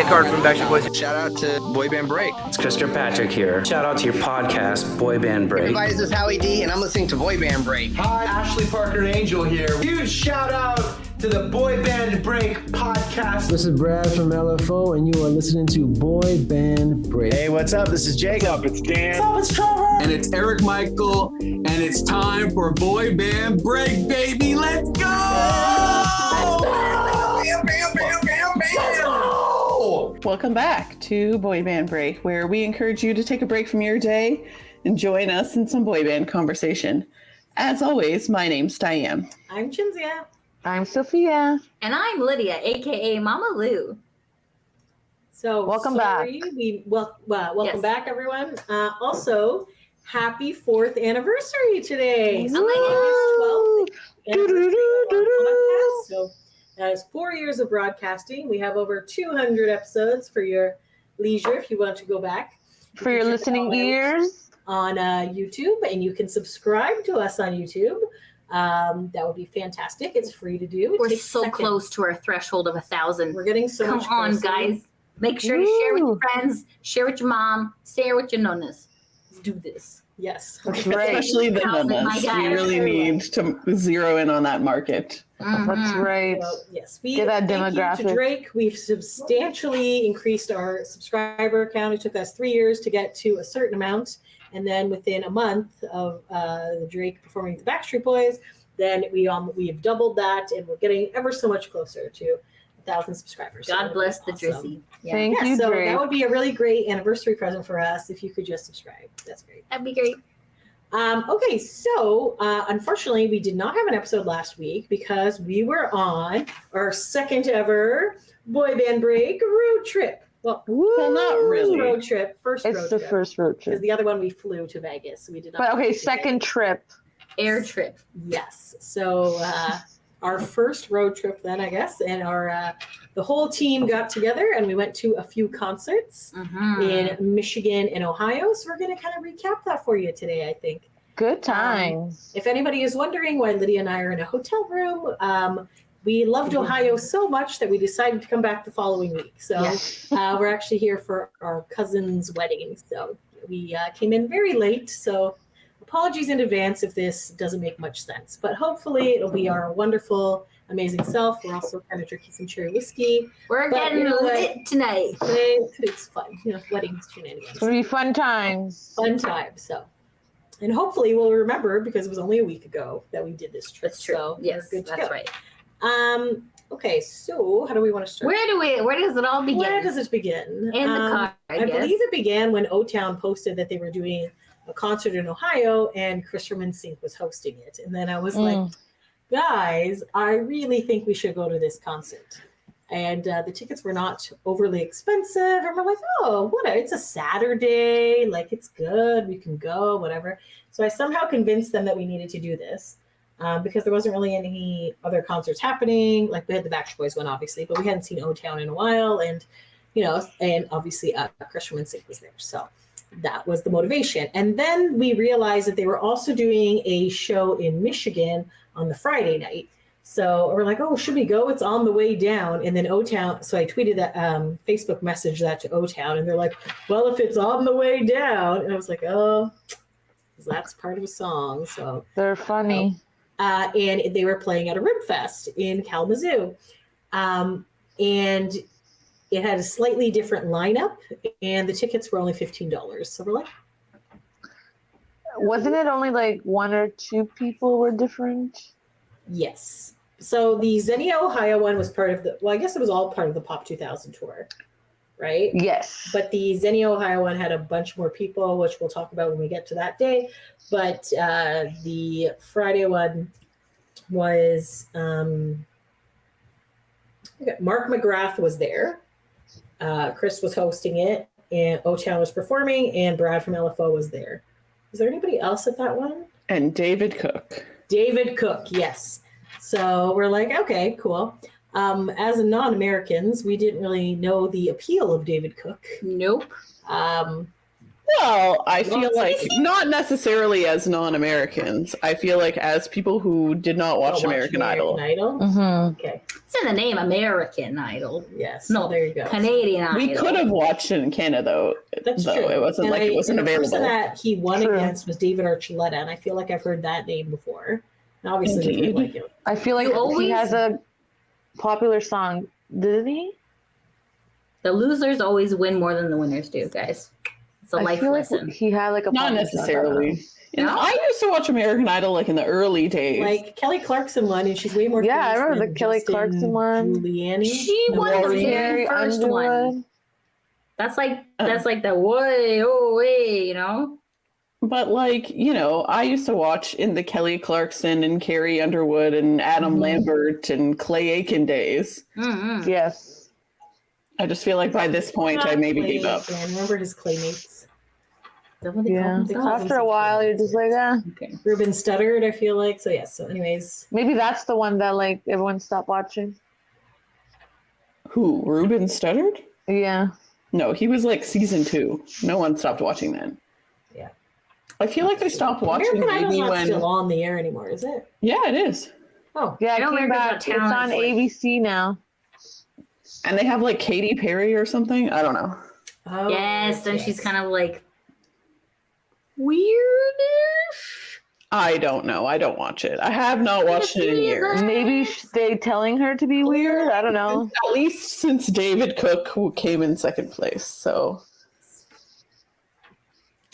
Nick Hart from Backstreet Boys. Shout out to Boy Band Break. It's Chris Kirkpatrick here. Shout out to your podcast, Boy Band Break. Everybody, this is Howie D, and I'm listening to Boy Band Break. Hi, Ashley Parker Angel here. Huge shout out to the Boy Band Break podcast. This is Brad from LFO, and you are listening to Boy Band Break. Hey, what's up? This is Jacob. What's up? It's Dan. What's up? It's Trevor. And it's Eric Michael, and it's time for Boy Band Break, baby. Let's go! Bam, bam, bam, bam, bam. Welcome back to Boy Band Break, where we encourage you to take a break from your day and join us in some boy band conversation. As always, my name's Diane. I'm Xenia. I'm Sophia. And I'm Lydia, aka Mama Lou. So welcome back. Welcome back, everyone. Also, happy 4th anniversary today. Oh my goodness, 12th anniversary of our podcast. So that is 4 years of broadcasting. We have over 200 episodes for your leisure if you want to go back. For your listening ears. On YouTube, and you can subscribe to us on YouTube. That would be fantastic. It's free to do. We're so close to our threshold of 1,000. We're getting so much closer. Come on, guys. Make sure to share with your friends, share with your mom, share with your nonnas. Let's do this. Yes. That's right. Especially the nonnas. We really need to zero in on that market. Mm-hmm. That's right. So, yes, we get that demographic. Thank you to Drake. We've substantially increased our subscriber count. It took us 3 years to get to a certain amount. And then within a month of Drake performing with the Backstreet Boys, then we have doubled that, and we're getting ever so much closer to 1,000 subscribers. God bless the Drizzy. Yeah. Thank you, so Drake. That would be a really great anniversary present for us if you could just subscribe. That's great. That'd be great. Okay, so unfortunately, we did not have an episode last week because we were on our second ever Boy Band Break road trip. Well, not really. Road trip. First road trip. It's the first road trip. Because the other one we flew to Vegas. So we did not. But okay, second trip. Air trip. Yes. So our first road trip then, I guess, and our the whole team got together and we went to a few concerts in Michigan and Ohio. So we're going to kind of recap that for you today, I think. Good times. If anybody is wondering why Lydia and I are in a hotel room, we loved Ohio so much that we decided to come back the following week. So we're actually here for our cousin's wedding. So we came in very late. So apologies in advance if this doesn't make much sense. But hopefully it'll be our wonderful, amazing self. We're also kind of drinking some cherry whiskey. We're getting lit tonight. It's fun. Weddings shenanigans. It's going to be fun times. Fun times. So. And hopefully we'll remember because it was only a week ago that we did this trip. That's true. So yes, we're good to that's go. Right. Okay, so how do we want to start? Where does it all begin? Where does it begin? In the car, I believe it began when O-Town posted that they were doing a concert in Ohio and Chris from NSYNC was hosting it. And then I was like, guys, I really think we should go to this concert. And the tickets were not overly expensive. And we're like, oh, whatever. It's a Saturday. Like, it's good. We can go, whatever. So I somehow convinced them that we needed to do this. Because there wasn't really any other concerts happening. Like we had the Backstreet Boys one, obviously, but we hadn't seen O-Town in a while, and and obviously Chris from NSYNC was there, so that was the motivation. And then we realized that they were also doing a show in Michigan on the Friday night. So we're like, oh, should we go? It's on the way down. And then O-Town. So I tweeted that Facebook message that to O-Town, and they're like, well, if it's on the way down, and I was like, oh, that's part of a song. So they're funny. And they were playing at a Rib Fest in Kalamazoo. And it had a slightly different lineup, and the tickets were only $15. So we're like... Wasn't it only like one or two people were different? Yes. So the Xenia, Ohio one was part of I guess it was all part of the Pop 2000 tour, right? Yes. But the Xenia, Ohio one had a bunch more people, which we'll talk about when we get to that day. But the Friday one was Mark McGrath was there. Chris was hosting it, and O-Town was performing, and Brad from LFO was there. Is there anybody else at that one? And David Cook. David Cook, yes. So we're like, okay, cool. As non-Americans, we didn't really know the appeal of David Cook. Nope. Well, I feel like not necessarily as non-Americans. I feel like as people who did not watch American Idol. Mm-hmm. Okay. It's in the name, American Idol. Yes. No, there you go. Canadian Idol. We could have watched it in Canada, though. That's though. true. It wasn't And like it wasn't and the person available. that he won True. against was David Archuleta, and I feel like I've heard that name before. And obviously, we Indeed. don't like him. I feel like You always- he has a popular song, didn't he? The losers always win more than the winners do, guys. It's a I life feel lesson. like he had like a Not popular song. necessarily. And No? I used to watch American Idol like in the early days. Like Kelly Clarkson won, and she's way more. Yeah, I famous remember than the Kelly Justin Clarkson one. Giuliani. She No, won the Rory. very first one. Underwood. That's like the way, oh way, you know? But like, you know, I used to watch in the Kelly Clarkson and Carrie Underwood and Adam Lambert and Clay Aiken days. Mm-hmm. Yes. I just feel like by this point I maybe gave up. Yeah, remember his claymates? Yeah. They call After a while, you're just like, Okay. Ruben Studdard, I feel like. So yes. So anyways, maybe that's the one that like everyone stopped watching. Who? Ruben Studdard? Yeah. No, he was like season 2. No one stopped watching then. Yeah. I feel like they stopped watching American Idol's maybe not when. still on the air anymore, is it? Yeah, it is. Oh, Yeah, I it know came America's back. Got It's Talent, on like- ABC now. And they have like Katy Perry or something. I don't know. oh Yes, and she's kind of like weirdish. I don't know. I don't watch it. I have not watched it in years. Maybe they telling her to be weird. I don't know. At least since David Cook who came in second place. So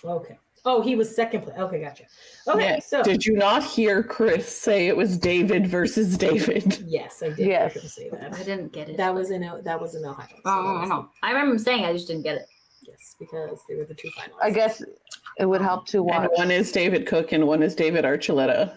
Okay. Oh, he was second place. Okay, gotcha. Okay, yes. so Did you not hear Chris say it was David versus David? yes, I did. Yes. I couldn't say that. I didn't get it. That was in Ohio. So that Oh, was no. I remember him saying I just didn't get it. yes, because they were the two finalists. I guess it would help to And watch. one is David Cook and one is David Archuleta.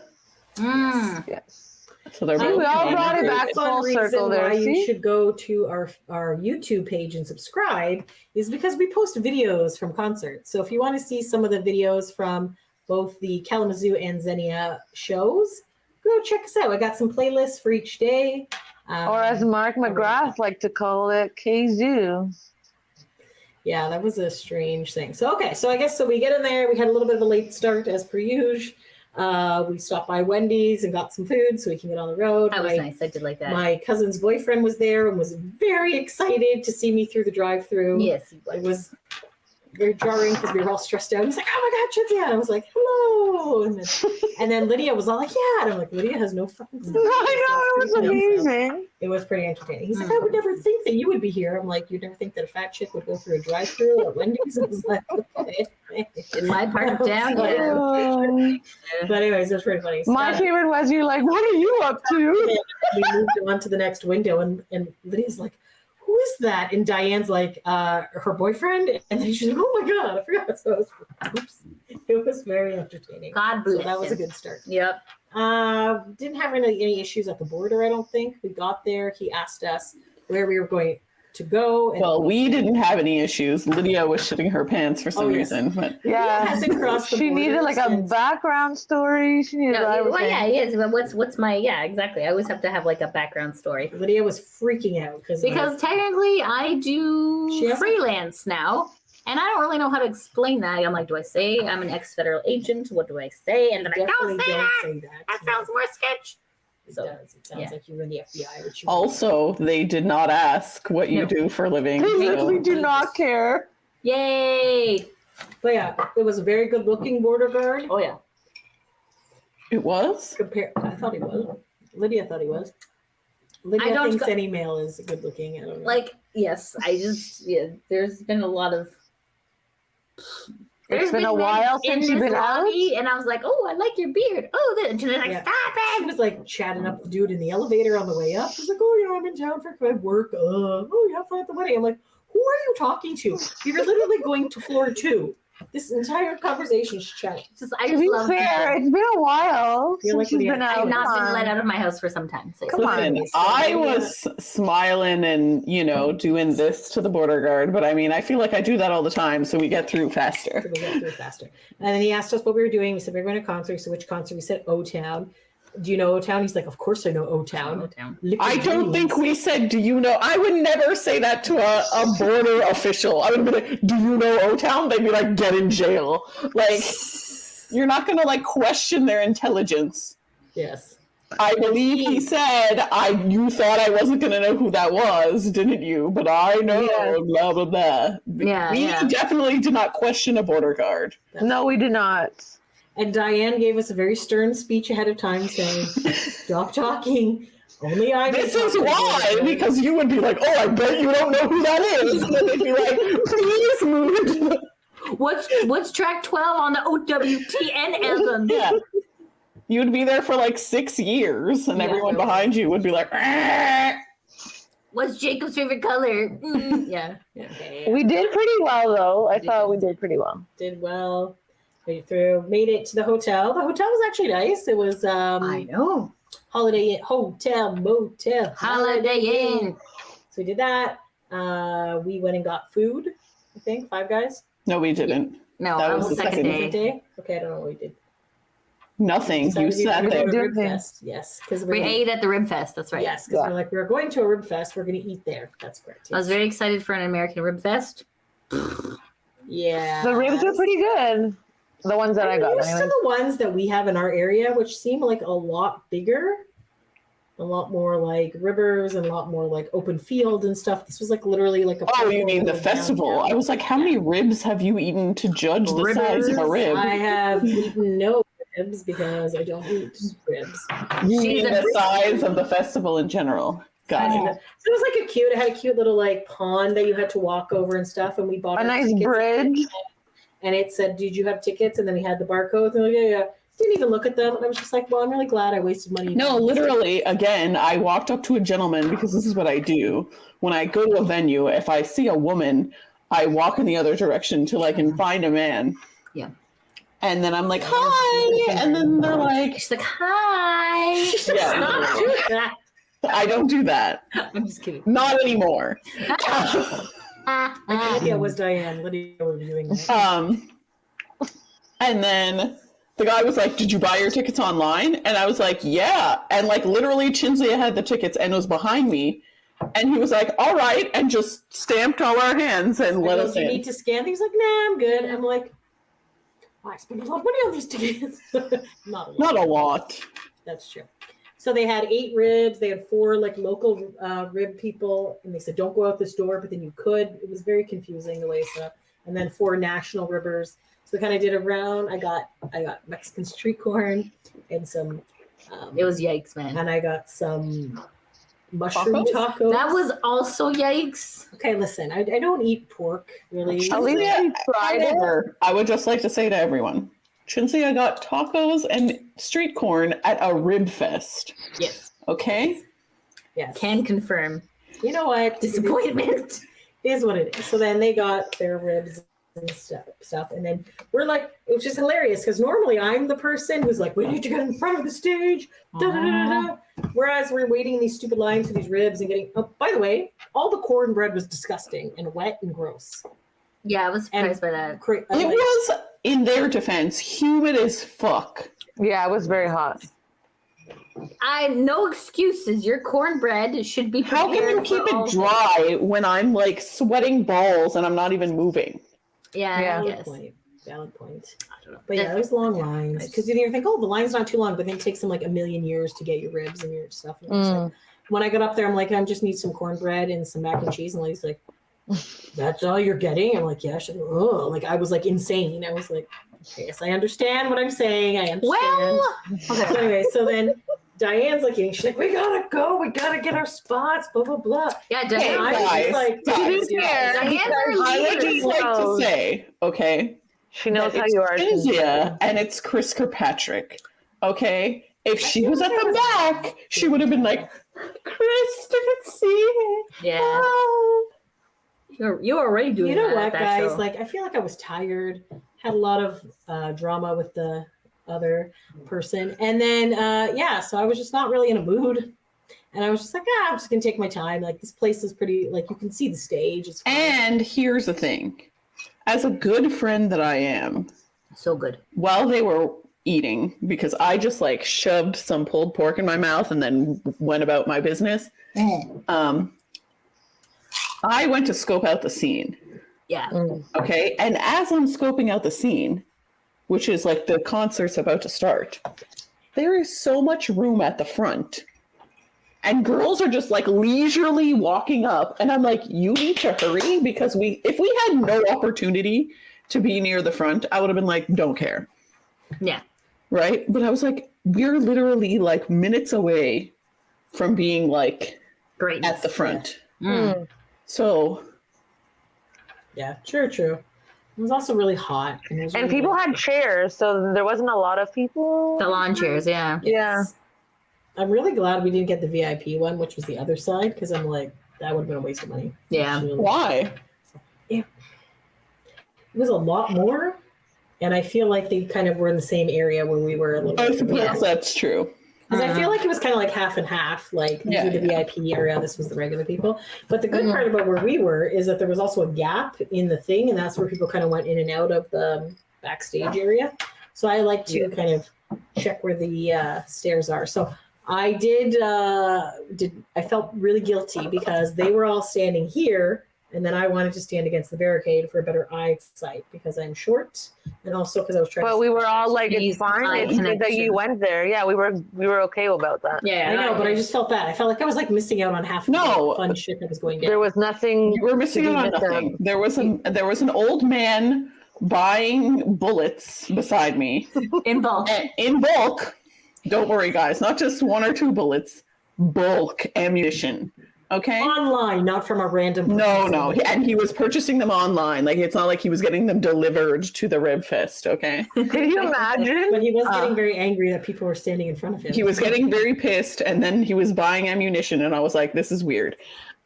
Mm. Yes. So they're See, both we all named brought it David. back Fun full reason circle there. why you See? should go to our YouTube page and subscribe is because we post videos from concerts. So if you want to see some of the videos from both the Kalamazoo and Xenia shows, go check us out. I got some playlists for each day. Or as Mark McGrath liked to call it, K-Zoo. Yeah, that was a strange thing. So, okay. So I guess, so we get in there. We had a little bit of a late start as per usual. We stopped by Wendy's and got some food so we can get on the road. That was nice. I did like that. My cousin's boyfriend was there and was very excited to see me through the drive-through. Yes, he It was. was very jarring because we were all stressed out. He's like, "Oh my God, Cynthia!" And I was like, "Hello!" And then Lydia was all like, "Yeah," and I'm like, "Lydia has no fucking clue." I know, it was amazing. It was pretty entertaining. He's like, "I would never think that you would be here." I'm like, "You'd never think that a fat chick would go through a drive-through at Wendy's?" I was like, "Okay." In my part of town, yeah. Oh. But anyways, it was pretty funny. So, My favorite was you're like, what are you up to? we moved on to the next window, and Lydia's like, "Who is that?" And Diane's like, her boyfriend. And then she's like, "Oh my God, I forgot." So it was very entertaining. God So bless that was a him. good start. Yep. Didn't have any issues at the border, I don't think. We got there. He asked us where we were going to go. And Well, we didn't have any issues. Lydia was shitting her pants for some yes. reason, but Yeah. hasn't crossed the She needed border like a since- background story. She needed No, everything. well, yeah, yes. But what's my exactly. I always have to have like a background story. Lydia was freaking out because Technically I do She has- freelance now. And I don't really know how to explain that. I'm like, do I say I'm an ex-federal agent? What do I say? And then I definitely don't say don't that. say that. That sounds more sketch. It So, does. It sounds yeah. like you're in the FBI, which you also they did not ask what you No. do for a living. They so- literally do not care. Yay! But yeah, it was a very good looking border guard. Oh yeah. It was? I thought he was. Lydia thought he was. Lydia don't thinks go- any male is good looking. I don't know. Like, yes, there's been a lot of It's been a while since you've been out. and I was like, oh, I like your beard. Oh, and she's like, Yeah. stop She it. was like chatting up the dude in the elevator on the way up. He's like, "Oh, I'm in town for my work. Oh, you have fun at the wedding." I'm like, "Who are you talking to? You're literally going to floor 2. This entire conversation is chatting." I To just be love fair, it's been a while Feel like since you've we- been out. I've not Come been let on. out of my house for some time. So Come on. Listen, I was smiling and, doing this to the border guard, but I mean, I feel like I do that all the time, so we get through faster. So we got through faster. And then he asked us what we were doing. We said we were going to a concert. So which concert? We said O-Town. do you know O-Town? He's like, of course I know O-Town. I don't think we said, do you know? I would never say that to a border official. I would be like, do you know O-Town? They'd be like, get in jail. Like, you're not going to like question their intelligence. Yes. I believe he said, you thought I wasn't going to know who that was, didn't you? But I know, blah, blah, blah. We definitely did not question a border guard. No, we did not. And Diane gave us a very stern speech ahead of time saying, stop talking. Only I This is why, because you would be like, oh, I bet you don't know who that is. And they'd be like, please move. What's track 12 on the OWTN album? Yeah. You would be there for like 6 years, and everyone behind you would be like, what's Jacob's favorite color? Yeah. We did pretty well, though. I thought we did pretty well. Did well. Made it through. Made it to the hotel. The hotel was actually nice. It was I know. Holiday Inn, hotel, motel, Holiday Inn. So we did that. We went and got food. I think Five Guys. No, we didn't. No, that was the second day. Okay, I don't know what we did. Nothing. You sat there. Rib Fest. Yes, because we ate at the Rib Fest. That's right. Yes, because we're like, we're going to a Rib Fest. We're going to eat there. That's correct. Yes. I was very excited for an American Rib Fest. Yeah, the ribs are pretty good. The ones that I got. Used to the ones that we have in our area, which seem like a lot bigger, a lot more like rivers and a lot more like open field and stuff. This was like literally like a. Oh, you mean the festival? I was like, how many ribs have you eaten to judge the size of a rib? I have eaten no ribs because I don't eat ribs. You mean the size of the festival in general? Got it. So it was like it had a cute little like pond that you had to walk over and stuff, and we bought a nice bridge. And it said, "Did you have tickets?" And then we had the barcodes. And like, yeah. Didn't even look at them. And I was just like, "Well, I'm really glad I wasted money." No, literally. Again, I walked up to a gentleman because this is what I do when I go to a venue. If I see a woman, I walk in the other direction till I can find a man. Yeah. And then I'm like, "Hi," and then they're like, "She's like, hi." Yeah. Stop doing that. I don't do that. I'm just kidding. Not anymore. Lydia was Diane. Lydia was doing that. And then the guy was like, "Did you buy your tickets online?" And I was like, "Yeah." And like literally Chinzia had the tickets and was behind me. And he was like, "All right," and just stamped all our hands and let us in. You need to scan things. Like, nah, I'm good. I'm like, I spent a lot of money on these tickets. Not a lot. That's true. So they had 8 ribs. They had 4 like local rib people, and they said, "Don't go out this door," but then you could. It was very confusing the way so. And then 4 national ribbers. So we kind of did a round. I got Mexican street corn and some. It was yikes, man. And I got some mushroom tacos. That was also yikes. Okay, listen. I don't eat pork really. At least you tried it. I would just like to say to everyone, Chinzia got tacos and street corn at a rib fest. Yes. Okay? Yes. Can confirm. You know what? Disappointment. Is what it is. So then they got their ribs and stuff. And then we're like, it was just hilarious because normally I'm the person who's like, we need to get in front of the stage. Whereas we're waiting in these stupid lines for these ribs and getting, oh, by the way, all the cornbread was disgusting and wet and gross. Yeah, I was surprised by that. It was, in their defense, humid as fuck. Yeah, it was very hot. No excuses. Your cornbread should be prepared. How can you keep it dry when I'm like sweating balls and I'm not even moving? Yeah. Valid point. I don't know. But yeah, there's long lines. Because you think, oh, the line's not too long, but then it takes them like a million years to get your ribs and your stuff. And like, when I got up there, I'm like, I just need some cornbread and some mac and cheese. And Lady's like, that's all you're getting? I'm like, yeah. Like, I was like insane. I was like, okay, yes, I understand what I'm saying. I understand. Well, okay. So anyway, so then Diane's like, she's like, we gotta go. We gotta get our spots, blah, blah, blah. Yeah, Diane. I would just like to say, okay, she knows how you are. Cynthia, and it's Chris Kirkpatrick. Okay, if she was at the back, she would have been like, Chris didn't see it. Yeah. Oh. You're already doing. You know that what, guys? show. Like, I feel like I was tired. Had a lot of drama with the other person, and then so I was just not really in a mood. And I was just like, I'm just gonna take my time. Like, this place is pretty, like, you can see the stage. It's fine. And here's the thing. As a good friend that I am. So good. While they were eating because I just like shoved some pulled pork in my mouth and then went about my business. I went to scope out the scene. Yeah. Okay. And as I'm scoping out the scene, which is like the concert's about to start, there is so much room at the front. And girls are just like leisurely walking up. And I'm like, you need to hurry because if we had no opportunity to be near the front, I would have been like, don't care. Yeah. Right. But I was like, we're literally like minutes away from being like great at the front. Yeah. So. Yeah, true. It was also really hot. And people had chairs, so there wasn't a lot of people. The lawn chairs, yeah. Yeah. I'm really glad we didn't get the VIP one, which was the other side, because I'm like, that would have been a waste of money. Yeah. Why? It was a lot more, and I feel like they kind of were in the same area where we were a little bit. I suppose that's true. Because I feel like it was kind of like half and half, like these were the VIP area, this was the regular people. But the good part about where we were is that there was also a gap in the thing, and that's where people kind of went in and out of the backstage area. So I like to kind of check where the stairs are. So I I felt really guilty because they were all standing here, and then I wanted to stand against the barricade for a better eyesight because I'm short, and also because I was trying. But we were all like, it's fine. It's good that you went there. Yeah, we were okay about that. Yeah, I know, but I just felt bad. I felt like I was like missing out on half of the fun shit that was going down. There was nothing. You were missing out on nothing. There was an old man buying bullets beside me in bulk. In bulk. Don't worry, guys. Not just one or two bullets. Bulk ammunition. Okay. Online, not from a random person. No. And he was purchasing them online. Like, it's not like he was getting them delivered to the Rib Fest, okay? Can you imagine? But he was getting very angry that people were standing in front of him. He was getting very pissed, and then he was buying ammunition, and I was like, this is weird.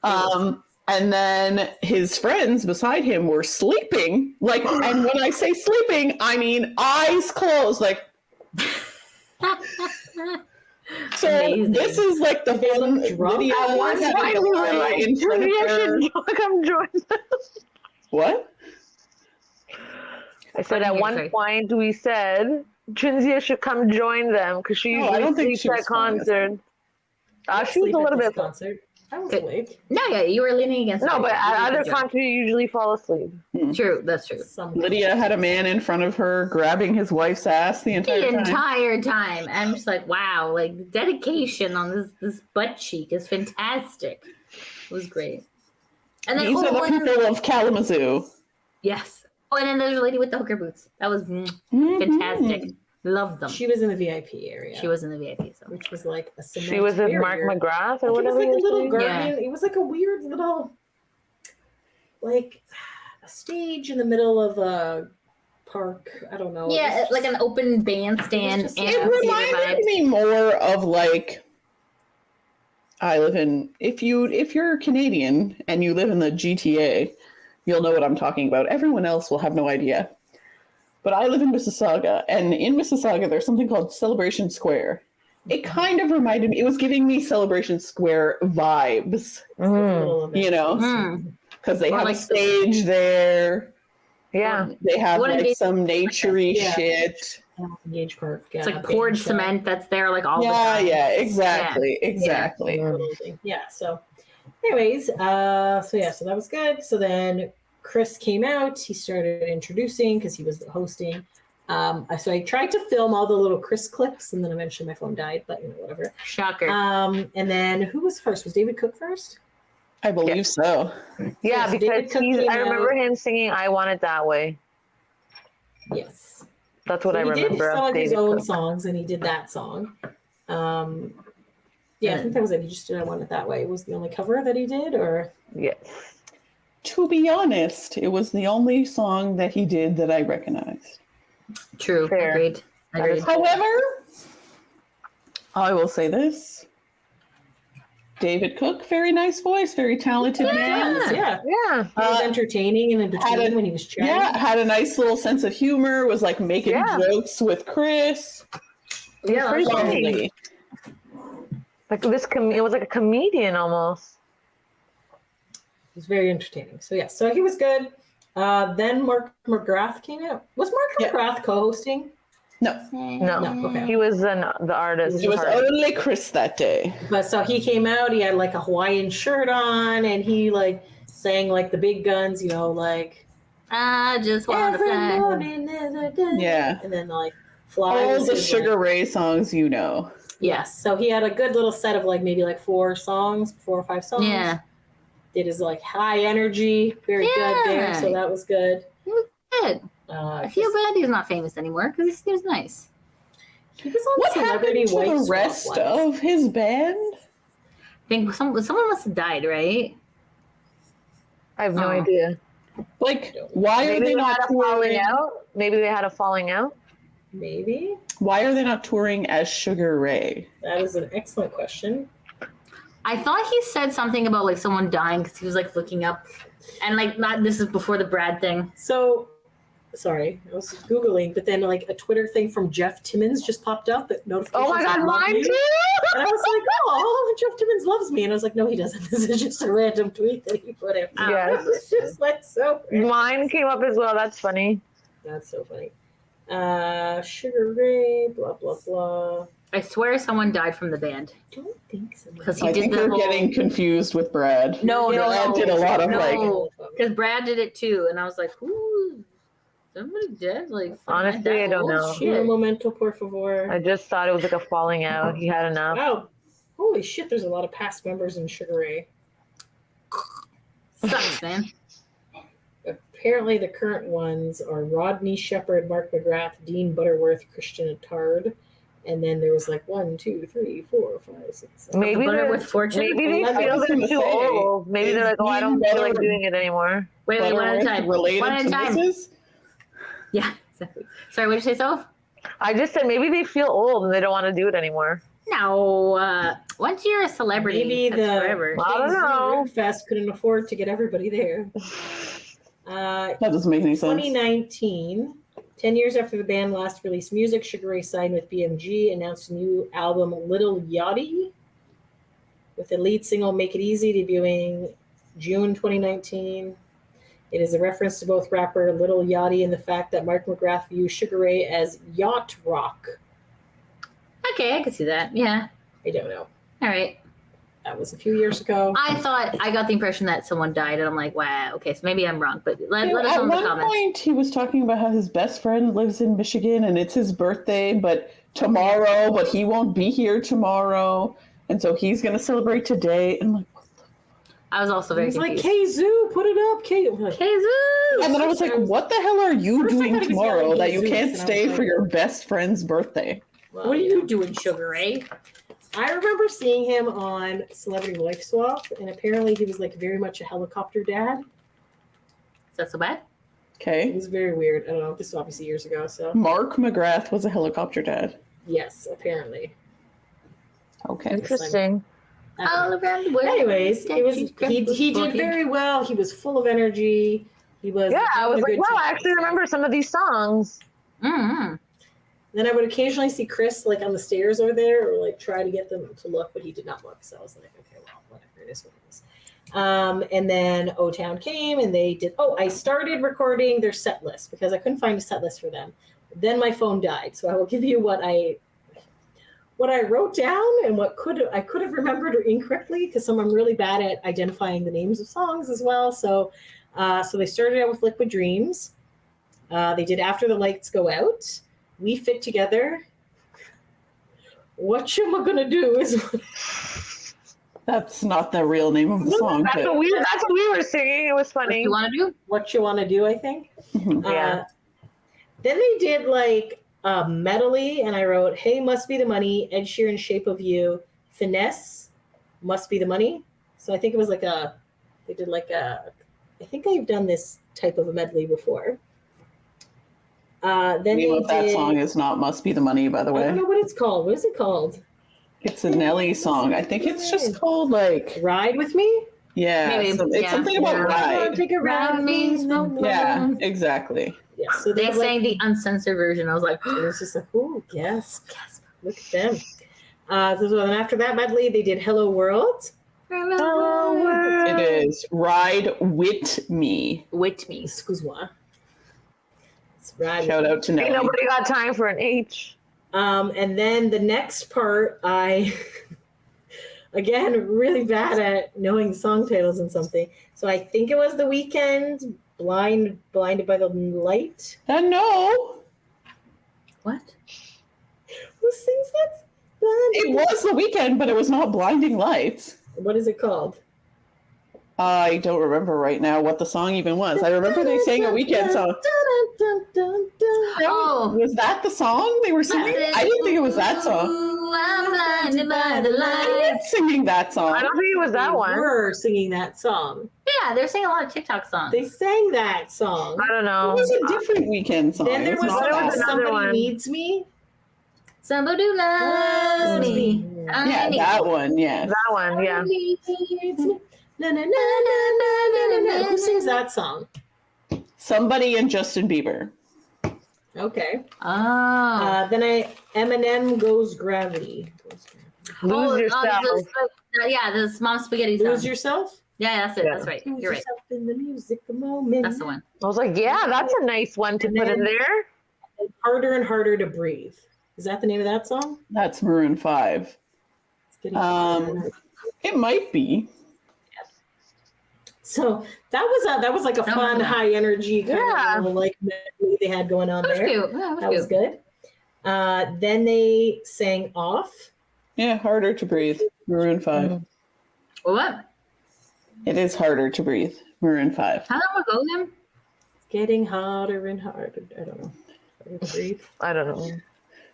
And then his friends beside him were sleeping. Like, and when I say sleeping, I mean eyes closed, like... So amazing. This is like the fun video. Come join us. What? I said at one point we said Xenia should come join them because she usually sleeps at concerts. She was a little bit concert. I was awake. No, you were leaning against. No, but at other concerts you usually fall asleep. True, that's true. Lydia had a man in front of her grabbing his wife's ass the entire time. I'm just like, wow, like the dedication on this butt cheek is fantastic. It was great. And then these are the people of Kalamazoo. Yes. Oh, and then there's a lady with the hooker boots. That was fantastic. Love them. She was in the VIP area. She was in the VIP, so. Which was like a cement She was with Mark McGrath or whatever. It was like a little garden. It was like a weird little, like a stage in the middle of a park. I don't know. Yeah, like an open bandstand. It reminded me more of like if you're Canadian and you live in the GTA, you'll know what I'm talking about. Everyone else will have no idea. But I live in Mississauga, and in Mississauga, there's something called Celebration Square. It kind of reminded me, it was giving me Celebration Square vibes, you know, because they have a stage there. Yeah. They have like some naturey shit. Gage Park. It's like poured cement that's there like all the time. Yeah, exactly. Yeah, so anyways, so that was good. So then Chris came out. He started introducing because he was hosting. So I tried to film all the little Chris clips, and then eventually my phone died. But whatever. Shocker. And then who was first? Was David Cook first? I believe so. Yeah, because I remember him singing "I Want It That Way." Yes, that's what I remember. He did some of his own songs, and he did that song. I think that was it. He just did "I Want It That Way." It was the only cover that he did, or yes. To be honest, it was the only song that he did that I recognized. True. Fair. Agreed. However, I will say this. David Cook, very nice voice, very talented man. Yeah. He was entertaining and in between when he was chatting. Yeah, had a nice little sense of humor, was like making jokes with Chris. Yeah, pretty lovely. Like it was like a comedian almost. It was very entertaining. So he was good. Then Mark McGrath came out. Was Mark McGrath co-hosting? No. No. Okay. He was the artist. It was only Chris that day. But so he came out, he had like a Hawaiian shirt on, and he like sang like the big guns, you know, like I just want to fly. morning there's a day. Yeah. And then like Fly. All was the his, Sugar like, Ray songs, you know. Yes. So he had a good little set of like maybe like 4 or 5 songs. Yeah. Did his like high energy, very good there. So that was good. He was good. I feel bad he's not famous anymore because he seems nice. He was on What Celebrity happened to Wife the Swap rest once. of his band? I think someone must have died, right? I have no idea. Like, why are Maybe they not had a falling touring? out. Maybe they had a falling out. Maybe. Why are they not touring as Sugar Ray? That is an excellent question. I thought he said something about like someone dying because he was like looking up, and like not. This is before the Brad thing. So, sorry, I was Googling, but then like a Twitter thing from Jeff Timmons just popped up that notifications. Oh my God, of love mine me. too! And I was like, oh, Jeff Timmons loves me. And I was like, no, he doesn't. This is just a random tweet that he put out. Yes. It's just like so random. Mine came up as well. That's funny. That's so funny. Sugar Ray, blah, blah, blah. I swear someone died from the band I don't think so. because he I did think the they're whole. getting confused with Brad. No, Brad did a lot of like. because Brad did it too, and I was like, "Ooh, somebody dead?" Like, Honestly, I don't know. Un Shit. momento, por favor. I just thought it was like a falling out. He had enough. Wow. Holy shit, there's a lot of past members in Sugar Ray. Sucks, man. Apparently, the current ones are Rodney Shepherd, Mark McGrath, Dean Butterworth, Christian Attard, and then there was like 1, 2, 3, 4, 5, 6, 7. Maybe Butter they're, with fortune. maybe they I feel was they're gonna too say, old. Maybe they're like, oh, I don't feel like doing it anymore. Wait, one at a time. Related One at to a time. Mrs.? Yeah, exactly. Sorry, what did you say, Soph? I just said maybe they feel old and they don't want to do it anymore. No. Once you're a celebrity, Maybe that's the forever. I don't know. Fest couldn't afford to get everybody there. That doesn't make any sense. 2019, 10 years after the band last released music, Sugar Ray signed with BMG, announced a new album, Little Yachty, with the lead single Make It Easy debuting June 2019. It is a reference to both rapper Little Yachty and the fact that Mark McGrath views Sugar Ray as yacht rock. Okay, I can see that. Yeah. I don't know. All right. That was a few years ago. I got the impression that someone died, and I'm like, wow, okay, so maybe I'm wrong, but let us At know in the one comments. point, he was talking about how his best friend lives in Michigan and it's his birthday, but he won't be here tomorrow, and so he's going to celebrate today. And I'm like, I was also very He's like, confused. Kazoo, put it up, Kazoo. Kazoo! and then I was like, what the hell are you First I doing thought he was tomorrow yelling that you Jesus, can't and I was stay like- for your best friend's birthday? Well, What are you doing, Sugar Ray? I remember seeing him on Celebrity Wife Swap, and apparently he was like very much a helicopter dad. Is that so bad? It Okay. was very weird. I don't know. This was obviously years ago. So Mark McGrath was a helicopter dad. yes, apparently. Okay. Interesting. All around the world. Anyways, he did very well. He was full of energy. He was Yeah, I was having a like, good wow, I time. actually remember some of these songs. Mm-hmm. Then I would occasionally see Chris like on the stairs over there, or like try to get them to look, but he did not look. So I was like, okay, well, whatever, it is what it is. And then O-Town came, and they did. Oh, I started recording their set list because I couldn't find a set list for them. Then my phone died, so I will give you what I wrote down and what I could have remembered incorrectly because I'm really bad at identifying the names of songs as well. So they started out with Liquid Dreams. They did After the Lights Go Out. We Fit Together. What You Gonna Do is That's not the real name of the song. That's But what we were singing. It was What funny. you want to do? What You Wanna Do, I think. Yeah. Then they did like medley, and I wrote, Hey, Must Be the Money, Ed Sheeran, Shape of You, Finesse, Must Be the Money. So I think it was like I think I've done this type of a medley before. Then the name they of that did, song is not Must Be the Money, by the I don't way. know what it's called. What is it called? It's a Nelly song. I think it's just called like, Ride With Me? yeah, Maybe, it's yeah. something about ride. Take a ride with me. Yeah, exactly. Yeah, so They have, sang the uncensored version. I was like, it was just like, oh, yes. Look at them. And after that medley, they did Hello World. It is Ride With Me. with me. Excuse-moi. It's Riley. Shout out to Ain't Nelly. nobody got time for an H. And then the next part, I, again, really bad at knowing song titles and something. So I think it was The Weeknd, Blinded by the Light. No. What? Who sings that? It was The Weeknd, but it was not Blinding Lights. What is it called? I don't remember right now what the song even was. I remember they sang a Weeknd song. Oh, Was that the song they were singing? I didn't think it was that song. Ooh, I'm blinded by the They light. weren't singing that I song. don't think it was that They one. were singing that song. Yeah, they're singing a lot of TikTok songs. They sang that song. I don't It know. was a different Weeknd song. Then there It's was not there was that. another Somebody one. Needs Me. Somebody who loves me. Yeah, that one, yeah. That one, yeah. Na, na, na, na, na, na, na. Who sings that song? Somebody and Justin Bieber. Okay. Oh. Then Eminem Goes Gravity. Lose yourself. The Mom Spaghetti song. Lose Yourself? Yeah, that's it. Yeah. That's right. Lose You're right. yourself in the music a moment. That's the one. I was like, yeah, that's a nice one to put in there. Harder and Harder to Breathe. Is that the name of that song? That's Maroon 5. It's getting harder and harder. It might be. So that was like a fun, high energy kind of like medley they had going on That was there. cute. Yeah, That was good. Then they sang Off. Yeah, Harder to Breathe. Maroon 5. What? It is Harder to Breathe. Maroon 5. How long ago then? It's getting harder and harder. I don't know. Harder to breathe. I don't know.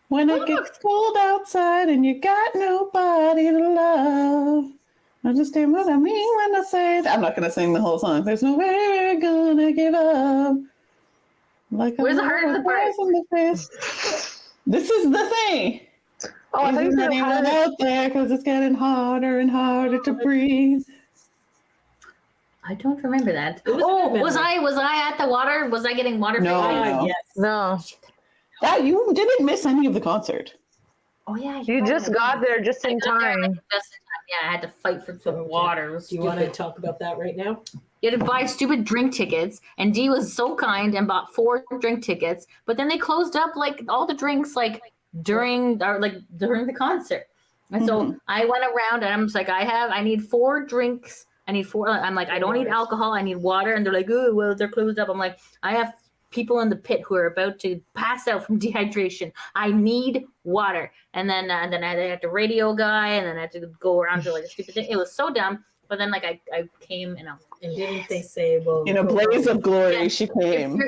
When it gets cold outside and you got nobody to love. Understand what I mean when I say that. I'm not going to sing the whole song. There's no way we're going to give up. Like Where's the heart of the part? in the face. This is the thing. Oh, I thought you Isn't said anyone harder. out there because it's getting harder and harder to breathe. I don't remember that. It was Oh, a good was I at the water? Was I getting water? No. from Yes. No. That you didn't miss any of the concert. Oh yeah. You just got there just in time. Yeah, I had to fight for some water. It was Do you want to stupid. talk about that right now? You had to buy stupid drink tickets, and Dee was so kind and bought 4 drink tickets. But then they closed up like all the drinks like during the concert. And so I went around and I'm just like, I need 4 drinks. I need 4. I'm like, I don't need alcohol. I need water. And they're like, oh, well, they're closed up. I'm like, I have people in the pit who are about to pass out from dehydration. I need water. And then I had the radio guy, and then I had to go around to like a stupid thing. It was so dumb. But then like I came and I was And didn't they say, well, In a blaze of glory, she came.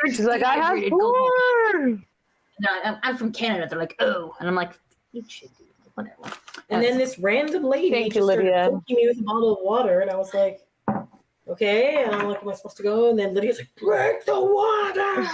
She's like, I have dehydrated, go home. 4. No, I'm from Canada. They're like, oh, and I'm like, you should do whatever. And then this random lady Thank you, just started Lydia. poking me with a bottle of water, and I was like, okay. And I'm like, am I supposed to go? And then Lydia's like, break the water.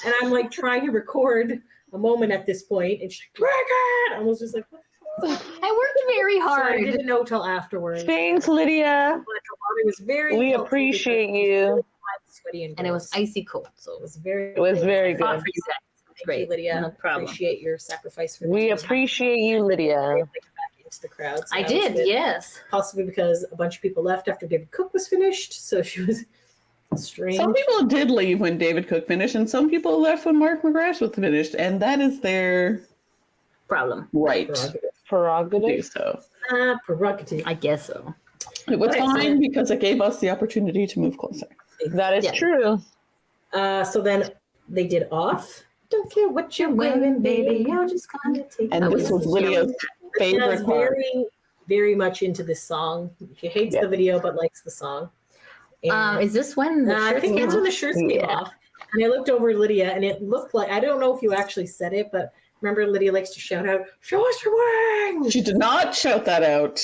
And I'm like trying to record a moment at this point, and she's like, break it. I was just like, what the fuck? I worked very So I hard. didn't know till afterwards. Thanks, Lydia. But the water was very We helpful appreciate because you. I was sweaty and And it was gross. icy cold, so It was very It was very fought good. for you guys. Thank Great, you, Lydia. no problem. Appreciate your sacrifice for We the appreciate you, Lydia. back into the crowd. So I that was did, good. yes. Possibly because a bunch of people left after David Cook was finished, so she was strange. Some people did leave when David Cook finished, and some people left when Mark McGrath was finished, and that is their Problem. right to do Prerogative. so. Prerogative. I guess so. It was Okay, so- fine because it gave us the opportunity to move closer. That is Yeah. true. So then they did Off. Don't care what you're wearing, baby. I'm just gonna take And this was Lydia's favorite Lydia's part. very, very much into this song. She hates the video but likes the song. And, Is this when the I shirts think came that's when off? the shirts came Yeah. off. And I looked over at Lydia, and it looked like, I don't know if you actually said it, but remember Lydia likes to shout out, show us your wang! She did not shout that out.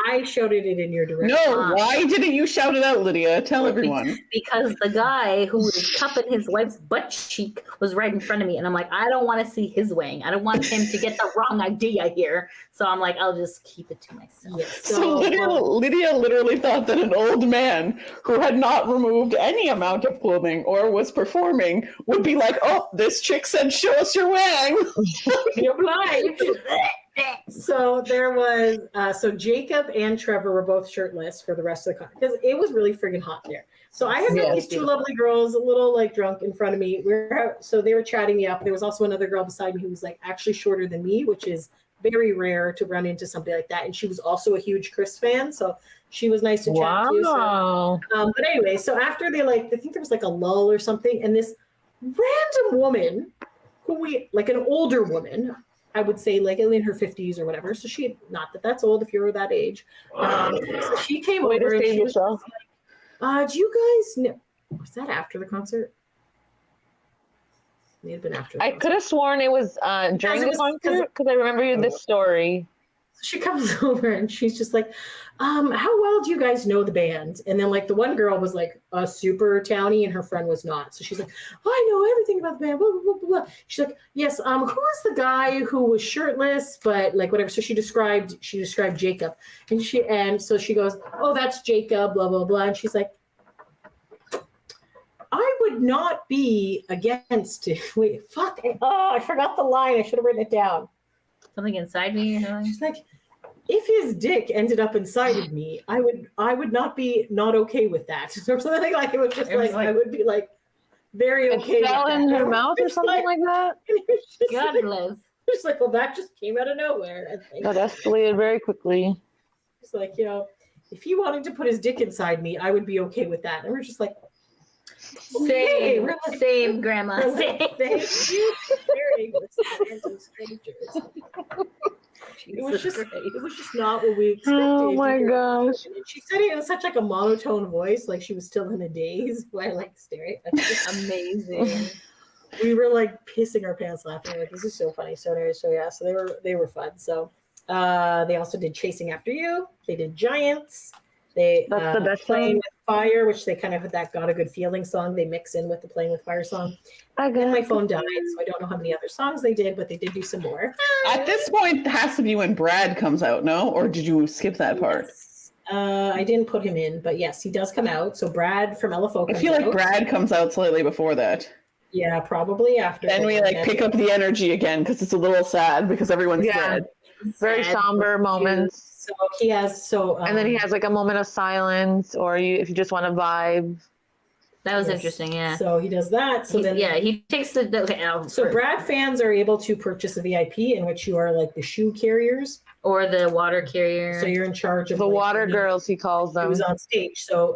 I shouted it in your direction. No, why didn't you shout it out, Lydia? Tell everyone. Because the guy who was cupping his wife's butt cheek was right in front of me, and I'm like, I don't want to see his wang. I don't want him to get the wrong idea here. So I'm like, I'll just keep it to myself. Yes. So Lydia literally thought that an old man who had not removed any amount of clothing or was performing would be like, oh, this chick said, show us your wang. You're blind. So there was, so Jacob and Trevor were both shirtless for the rest of the concert because it was really friggin' hot there. So I had these two lovely girls, a little like drunk in front of me. So they were chatting me up. There was also another girl beside me who was like actually shorter than me, which is very rare to run into somebody like that. And she was also a huge Chris fan. So she was nice to chat to. So, but anyway, so after they I think there was like a lull or something. And this random woman like an older woman, I would say like in her 50s or whatever. So not that that's old if you're that age. So she came over and she was like, do you guys know, was that after the concert? It may have been after the concert. I could have sworn it was during the concert because I remember this story. So she comes over and she's just like, how well do you guys know the band? And then like the one girl was like a super townie and her friend was not. So she's like, I know everything about the band, blah, blah, blah, blah. She's like, yes, who was the guy who was shirtless, but like whatever. So she described Jacob. And so she goes, oh, that's Jacob, blah, blah, blah. And she's like, I would not be against it. Wait, fuck. I forgot the line. I should have written it down. Something inside me. She's like, if his dick ended up inside of me, I would not be not okay with that. Or something like it was just like I would be like very okay. It fell in her mouth or something like that. God bless. It's like, well, that just came out of nowhere. That escalated very quickly. It's like, if he wanted to put his dick inside me, I would be okay with that. And we're just like, same, Grandma. Same. Thank you for sharing with random strangers. It was just not what we expected. Oh my gosh. And she said it in such like a monotone voice, like she was still in a daze while like staring. Amazing. We were like pissing our pants laughing. Like, this is so funny. So yeah, so they were fun. So they also did Chasing After You. They did Giants. That's the best Playing with Fire, which they kind of had that Got a Good Feeling song they mix in with the Playing with Fire song. Then my phone died, so I don't know how many other songs they did, but they did do some more. At this point, it has to be when Brad comes out, no? Or did you skip that part? Yes. I didn't put him in, but yes, he does come out. So Brad from LFO comes out. I feel like Brad comes out slightly before that. Yeah, probably after. Then we pick up the energy again because it's a little sad because everyone's dead. Very somber moments. So he has and then he has like a moment of silence, or if you just want to vibe. That was interesting, yeah. So he does that. So he takes So Brad fans are able to purchase a VIP in which you are like the shoe carriers or the water carrier. So you're in charge of the water girls, he calls them. Who's on stage. So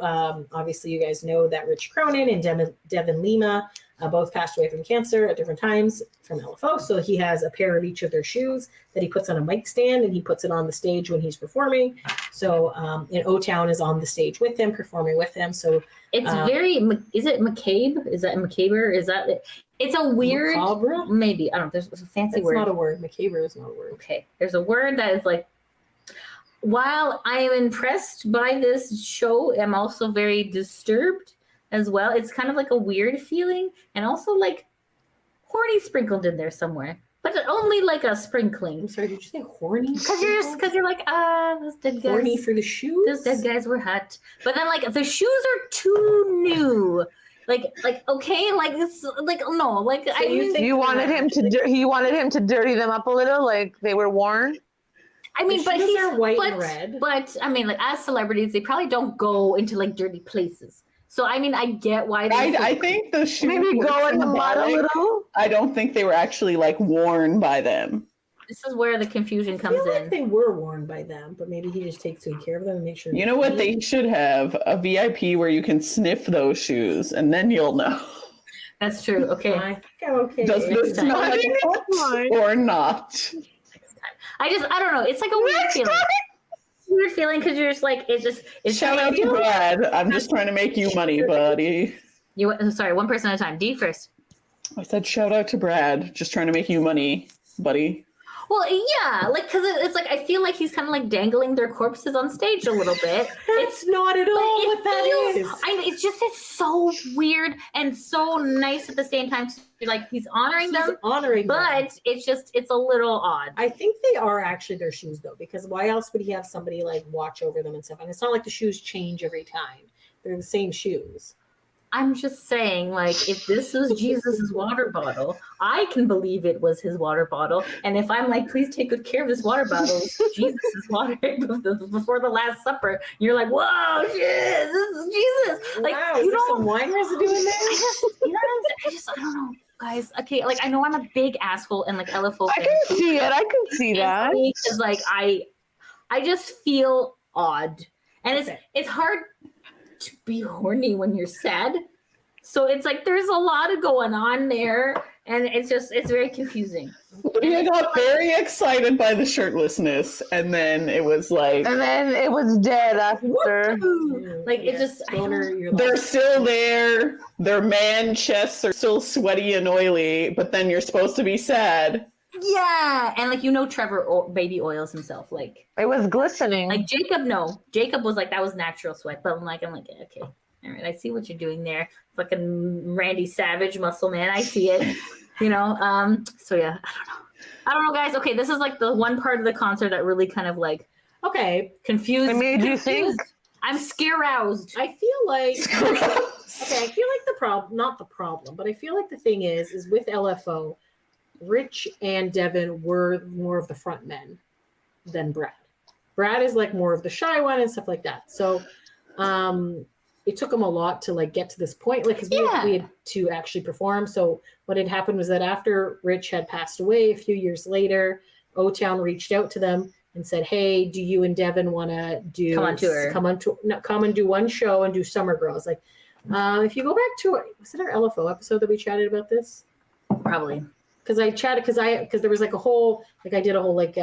obviously you guys know that Rich Cronin and Devin Lima both passed away from cancer at different times from LFO. So he has a pair of each of their shoes that he puts on a mic stand and he puts it on the stage when he's performing. So O-Town is on the stage with him, performing with him. So it's is it macabre? Is that macabre? Is that it? It's a weird, macabre? Maybe. I don't know. There's a fancy word. It's not a word. Macabre is not a word. Okay. There's a word that is like, while I am impressed by this show, I'm also very disturbed as well. It's kind of like a weird feeling and also like horny sprinkled in there somewhere, but only like a sprinkling. I'm sorry, did you say horny? Because you're like, those dead guys. Horny for the shoes? Those dead guys were hot. But then like the shoes are too new. Like okay, like it's like no, like so you wanted him to dirty them up a little, like they were worn. I mean, but he's white and red. But I mean, like as celebrities, they probably don't go into like dirty places. So I mean, I get why. I think the shoes maybe go in the mud a little. I don't think they were actually like worn by them. This is where the confusion comes in. Like they were worn by them, but maybe he just takes good care of them and makes sure. You know what? They should have a VIP where you can sniff those shoes, and then you'll know. That's true. Okay. I think I'm okay. Does this smell like it or not? I don't know. It's like a weird feeling. Weird feeling because you're just like it's shout out to Brad. I'm just trying to make you money, buddy. Sorry, one person at a time. D first. I said shout out to Brad. Just trying to make you money, buddy. Well, yeah, like because it's like I feel like he's kind of like dangling their corpses on stage a little bit. It's not at all what that is. It's so weird and so nice at the same time. Like he's honoring them, but it's a little odd. I think they are actually their shoes though, because why else would he have somebody like watch over them and stuff? And it's not like the shoes change every time; they're the same shoes. I'm just saying, like, if this was Jesus's water bottle, I can believe it was his water bottle. And if I'm like, please take good care of this water bottle, it's Jesus's water before the Last Supper, you're like, whoa, shit, this is Jesus. Like, wow, is there some wine residue in there? I don't know, guys. Okay, like, I know I'm a big asshole and like LFO. I can see it. I can see that. Because like I just feel odd, and it's hard to be horny when you're sad. So it's like there's a lot of going on there, and it's very confusing. Lydia got very excited by the shirtlessness, and then it was like, and then it was dead after. Like it just they're still there. Their man chests are still sweaty and oily, but then you're supposed to be sad. Yeah, and like Trevor baby oils himself. Like it was glistening. Like Jacob was like that was natural sweat, but I'm like okay, all right, I see what you're doing there, fucking Randy Savage, muscle man. I see it, So yeah, I don't know, guys. Okay, this is like the one part of the concert that really kind of like confused. It made you think. I'm scare-roused. I feel like I feel like the problem, not the problem, but I feel like the thing is with LFO. Rich and Devin were more of the front men than Brad. Brad is like more of the shy one and stuff like that. So it took him a lot to like get to this point, like because we had to actually perform. So what had happened was that after Rich had passed away a few years later, O-Town reached out to them and said, "Hey, do you and Devin want to come and do one show and do Summer Girls?" Like if you go back to was it our LFO episode that we chatted about this? Probably. Because I chatted because there was like a whole I did a whole like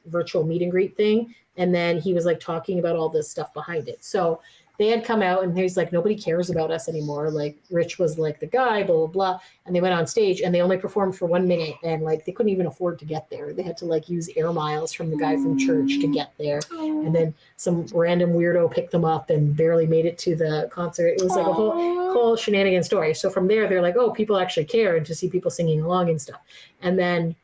virtual meet and greet thing, and then he was like talking about all this stuff behind it. So they had come out and he's like, nobody cares about us anymore. Like Rich was like the guy, blah blah blah, and they went on stage and they only performed for 1 minute, and like they couldn't even afford to get there. They had to like use air miles from the guy from church to get there, and then some random weirdo picked them up and barely made it to the concert. It was like a whole shenanigan story. So from there, they're like, oh, people actually care, and to see people singing along and stuff. And then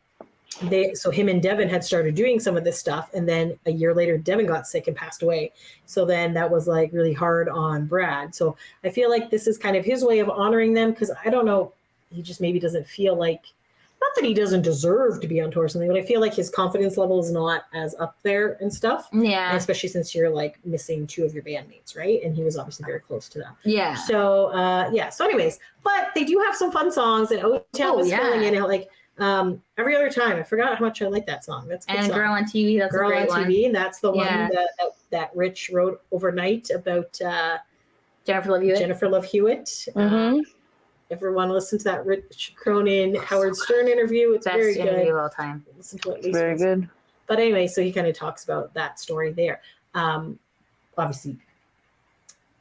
him and Devin had started doing some of this stuff, and then a year later Devin got sick and passed away. So then that was like really hard on Brad. So I feel like this is kind of his way of honoring them, because I don't know, he just maybe doesn't feel like, not that he doesn't deserve to be on tour or something, but I feel like his confidence level is not as up there and stuff. Yeah. And especially since you're like missing 2 of your bandmates, right? And he was obviously very close to them. Yeah. So So anyways, but they do have some fun songs, and O-Town was filling in like Every Other Time. I forgot how much I like that song. That's a good and song. Girl on TV. That's Girl a great on one. TV, and that's the one that Rich wrote overnight about Jennifer Love Hewitt. Jennifer Love Hewitt. Everyone listen to that Rich Cronin Howard Stern interview. It's Best very good. interview of all time. Listen to it at least Very once. good. But anyway, so he kind of talks about that story there. Obviously,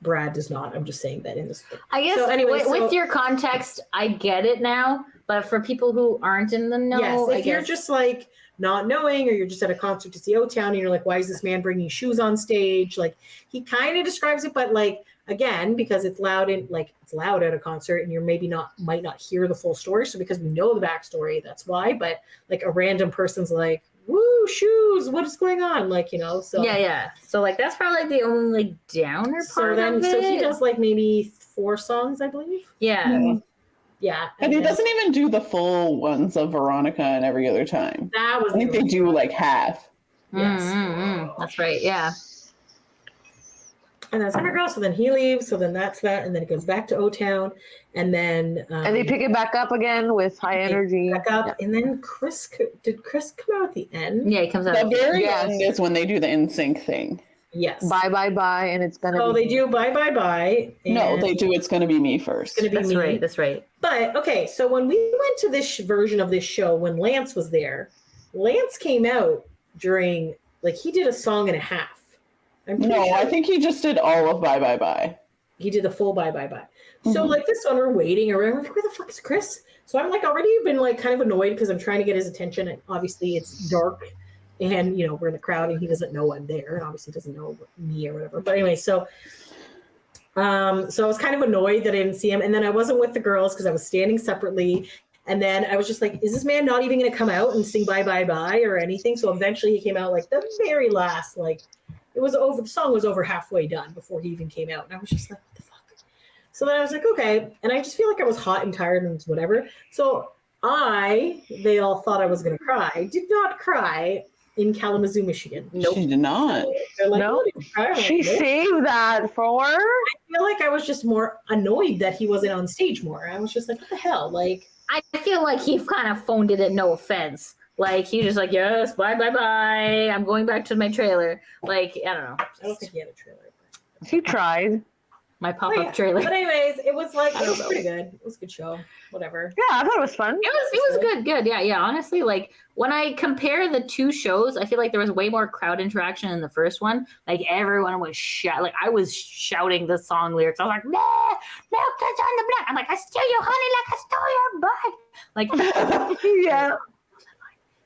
Brad does not. I'm just saying that in this. I guess So anyway, with your context, I get it now. But for people who aren't in the know, yes, if you're just like not knowing, or you're just at a concert to see O-Town and you're like, why is this man bringing shoes on stage? Like, he kind of describes it, but like, again, because it's loud and like it's loud at a concert, and you're might not hear the full story. So because we know the backstory, that's why. But like a random person's like, woo, shoes, what is going on? Like, so yeah. So like that's probably like the only downer part of it. So he does like maybe 4 songs, I believe. Yeah. Yeah. And he doesn't even do the full ones of Veronica and Every Other Time. That was I think they do like half. Yes. That's right. Yeah. And then Summer Girl. So then he leaves. So then that's that. And then it goes back to O-Town. And then and they pick it back up again with High Energy. Back up. Yeah. And then did Chris come out at the end? Yeah, he comes out. The very end is when they do the NSYNC thing. Yes. Bye, bye, bye. And it's gonna they do bye, bye, bye. No, they do It's Gonna Be Me first. It's gonna be me. Right. That's right. But okay, so when we went to this version of this show, when Lance was there, Lance came out during, like, he did a song and a half. I think he just did all of Bye Bye Bye. He did the full Bye Bye Bye. So like this one, we're waiting around. We're like, where the fuck is Chris? So I'm like already been like kind of annoyed because I'm trying to get his attention. And obviously it's dark, and we're in the crowd, and he doesn't know I'm there, and obviously doesn't know me or whatever. But anyway, so I was kind of annoyed that I didn't see him, and then I wasn't with the girls because I was standing separately. And then I was just like, is this man not even going to come out and sing Bye Bye Bye or anything? So eventually he came out like the very last, like. It was over. The song was over halfway done before he even came out, and I was just like, "What the fuck?" So then I was like, okay. And I just feel like I was hot and tired and whatever. So they all thought I was going to cry. I did not cry in Kalamazoo, Michigan. Nope. She did not. They're like, no. She saved that for her. I feel like I was just more annoyed that he wasn't on stage more. I was just like, what the hell? Like, I feel like he kind of phoned it in, no offense. Like, he just like, yes, bye. I'm going back to my trailer. Like, I don't know. I don't think he had a trailer. He tried. My pop-up trailer. But anyways, it was pretty good. It was a good show. Whatever. Yeah, I thought it was fun. It was good. Yeah. Honestly, like when I compare the two shows, I feel like there was way more crowd interaction in the first one. Like everyone was I was shouting the song lyrics. I was like, milk is on the block. I'm like, I steal your honey like I stole your butt. Like, yeah.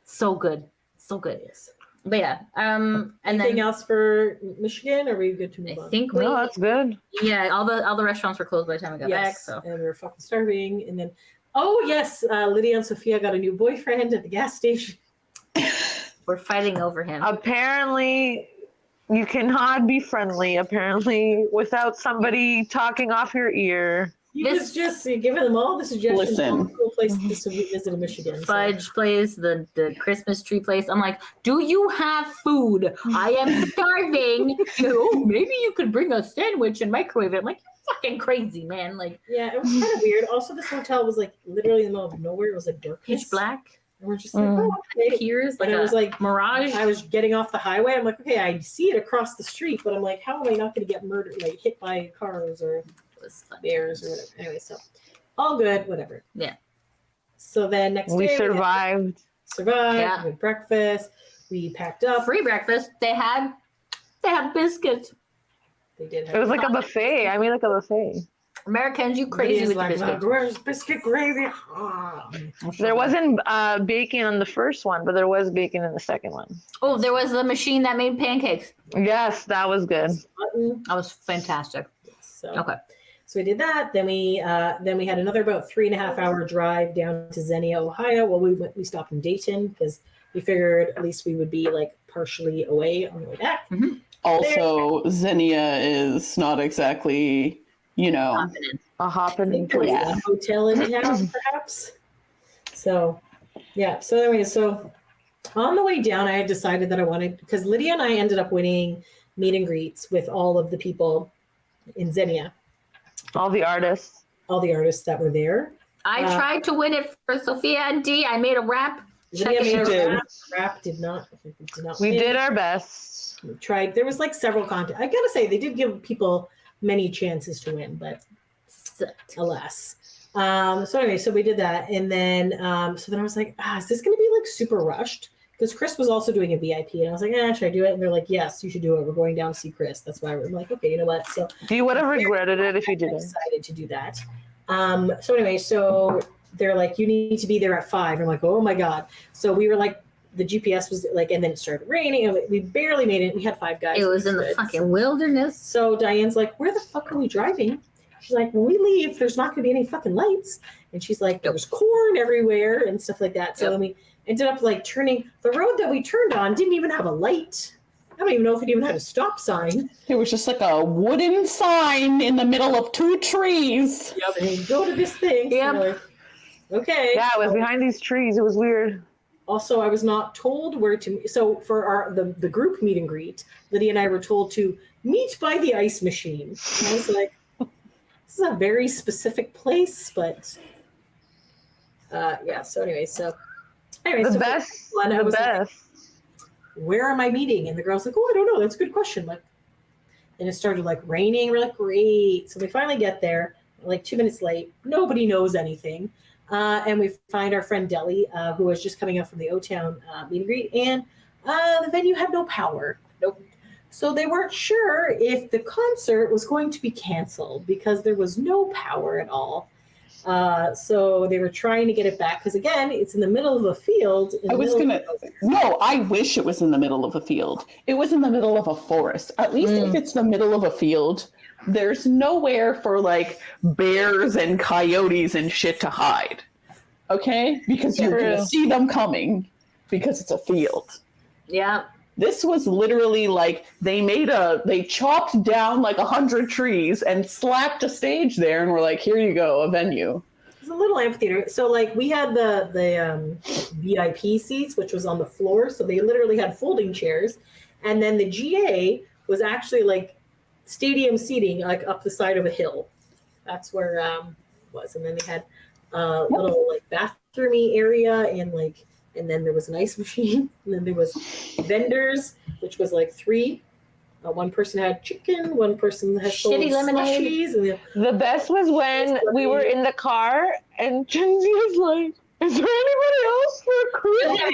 So good. Yes. But yeah, and anything else for Michigan? Or are we good to move on? I think no, that's good. Yeah, all the restaurants were closed by the time I got back. So and we were fucking starving. And then, oh yes, Lydia and Sophia got a new boyfriend at the gas station. We're fighting over him. Apparently, you cannot be friendly. Apparently, without somebody talking off your ear. He was just giving them all the suggestions. Listen. Cool places to visit in Michigan. Fudge place, the Christmas tree place. I'm like, do you have food? I am starving. Maybe you could bring a sandwich and microwave it. I'm like, you're fucking crazy, man. Like, yeah, it was kind of weird. Also, this hotel was like literally in the middle of nowhere. It was like darkness. Pitch black. And we're just like, oh, okay. Piers, like and it was like mirage. I was getting off the highway. I'm like, okay, I see it across the street, but I'm like, how am I not going to get murdered, like hit by cars or bears or whatever? Anyway, so all good, whatever. Yeah. So then next we day survived. Yeah. We had breakfast. We packed up. Free breakfast. They had biscuits. They did. Have It was like a buffet. I mean, like a buffet. Americans, you crazy with like, biscuits. where's biscuit gravy? There wasn't bacon on the first one, but there was bacon in the second one. Oh, there was the machine that made pancakes. Yes, that was good. That was fantastic. So, okay. So we did that. Then we had another about 3.5 hour drive down to Xenia, Ohio. Well, we stopped in Dayton because we figured at least we would be like partially away on the way back. Mm-hmm. Also, Xenia is not exactly, a hopping place. A hotel in town, perhaps. So, yeah. So anyway, so on the way down, I had decided that I wanted, because Lydia and I ended up winning meet and greets with all of the people in Xenia. All the artists that were there. I tried to win it for Sophia and Dee. I made a rap. Rap did not We win. did our best. We tried. There was like several contests. I gotta say, they did give people many chances to win, but alas. So anyway, so we did that. And then, so then I was like, is this going to be like super rushed? Because Chris was also doing a VIP. And I was like, should I do it? And they're like, yes, you should do it. We're going down to see Chris. That's why we're like, okay, you know what? So you would have regretted it if you didn't. Decided to do that. So anyway, so they're like, you need to be there at 5. I'm like, oh my God. So we were like, the GPS was like, and then it started raining and we barely made it. We had 5 guys. It was in the fucking wilderness. So Diane's like, where the fuck are we driving? She's like, when we leave, there's not going to be any fucking lights. And she's like, there was corn everywhere and stuff like that. So then we ended up like turning, the road that we turned on didn't even have a light. I don't even know if it even had a stop sign. It was just like a wooden sign in the middle of 2 trees. Yep. And you go to this thing. Yep. So like, okay. Yeah, it was behind these trees. It was weird. Also, I was not told where to. So for the group meet and greet, Lydia and I were told to meet by the ice machine. And I was like, this is a very specific place, but yeah. So anyway, the best. Like, where am I meeting? And the girl's like, oh, I don't know. That's a good question. Like, and it started like raining. We're like, great. So we finally get there, like 2 minutes late. Nobody knows anything. And we find our friend Deli, who was just coming up from the O-Town meet and greet, and the venue had no power. Nope. So they weren't sure if the concert was going to be canceled because there was no power at all. So they were trying to get it back because, again, it's in the middle of a field. I wish it was in the middle of a field. It was in the middle of a forest. At least if it's the middle of a field, there's nowhere for like bears and coyotes and shit to hide. Okay? Because you're going to see them coming because it's a field. Yeah. This was literally like they chopped down like 100 trees and slapped a stage there and were like, here you go, a venue. It's a little amphitheater. So like we had the VIP seats, which was on the floor. So they literally had folding chairs. And then the GA was actually like stadium seating, like up the side of a hill. That's where it was. And then they had a little like bathroomy area and then there was an ice machine. And then there was vendors, which was like 3. One person had chicken, one person had shitty lemonade. And the best was when we were in the car and Chenzi was like, is there anybody else for Christmas?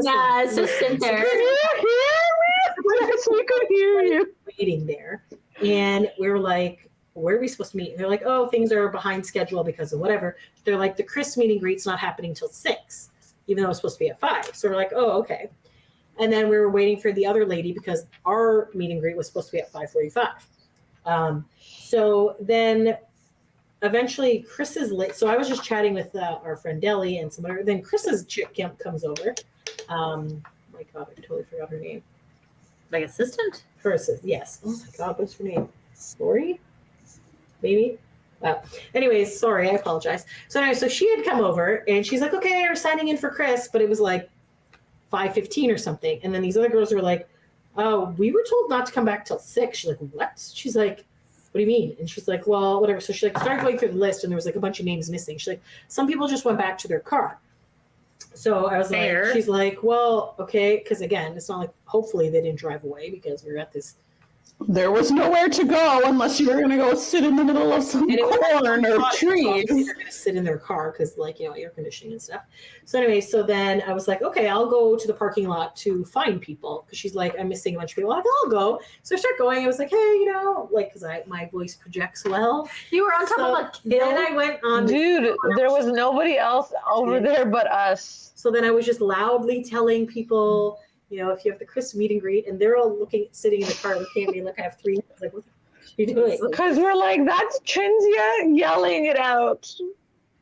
Yeah, just sit there. Can you hear me? Yes, we could hear you. Waiting there. And we were like, where are we supposed to meet? And they're like, oh, things are behind schedule because of whatever. They're like, the Chris meet and greet's not happening till 6, even though it was supposed to be at 5. So we're like, oh, okay. And then we were waiting for the other lady because our meet and greet was supposed to be at 5:45. So then eventually Chris's late. So I was just chatting with our friend Deli and some other. Then Chris's chick comes over. My God, I totally forgot her name. Like assistant? Her assistant, yes. Oh my God, what's her name? Lori? Maybe? Anyways, sorry, I apologize. So anyway, so she had come over and she's like, okay, we're signing in for Chris, but it was like 5:15 or something. And then these other girls were like, oh, we were told not to come back till 6. She's like, what? She's like, what do you mean? And she's like, well, whatever. So she like started going through the list and there was like a bunch of names missing. She's like, some people just went back to their car. So I was like, she's like, well, okay. Cause again, it's not like, hopefully they didn't drive away because we were at this. There was nowhere to go unless you were going to go sit in the middle of some corn or trees. They're going to sit in their car because, like, you know, air conditioning and stuff. So anyway, so then I was like, okay, I'll go to the parking lot to find people because she's like, I'm missing a bunch of people. I'm like, I'll go. So I start going. I was like, hey, you know, like, because my voice projects well. You were on top of a hill. Then I went on. Dude, there was nobody else over there but us. So then I was just loudly telling people, you know, if you have the Chris meet and greet, and they're all sitting in the car looking at me like I have 3. I was like, what the fuck are you doing? Because we're like, that's Chinzia yelling it out.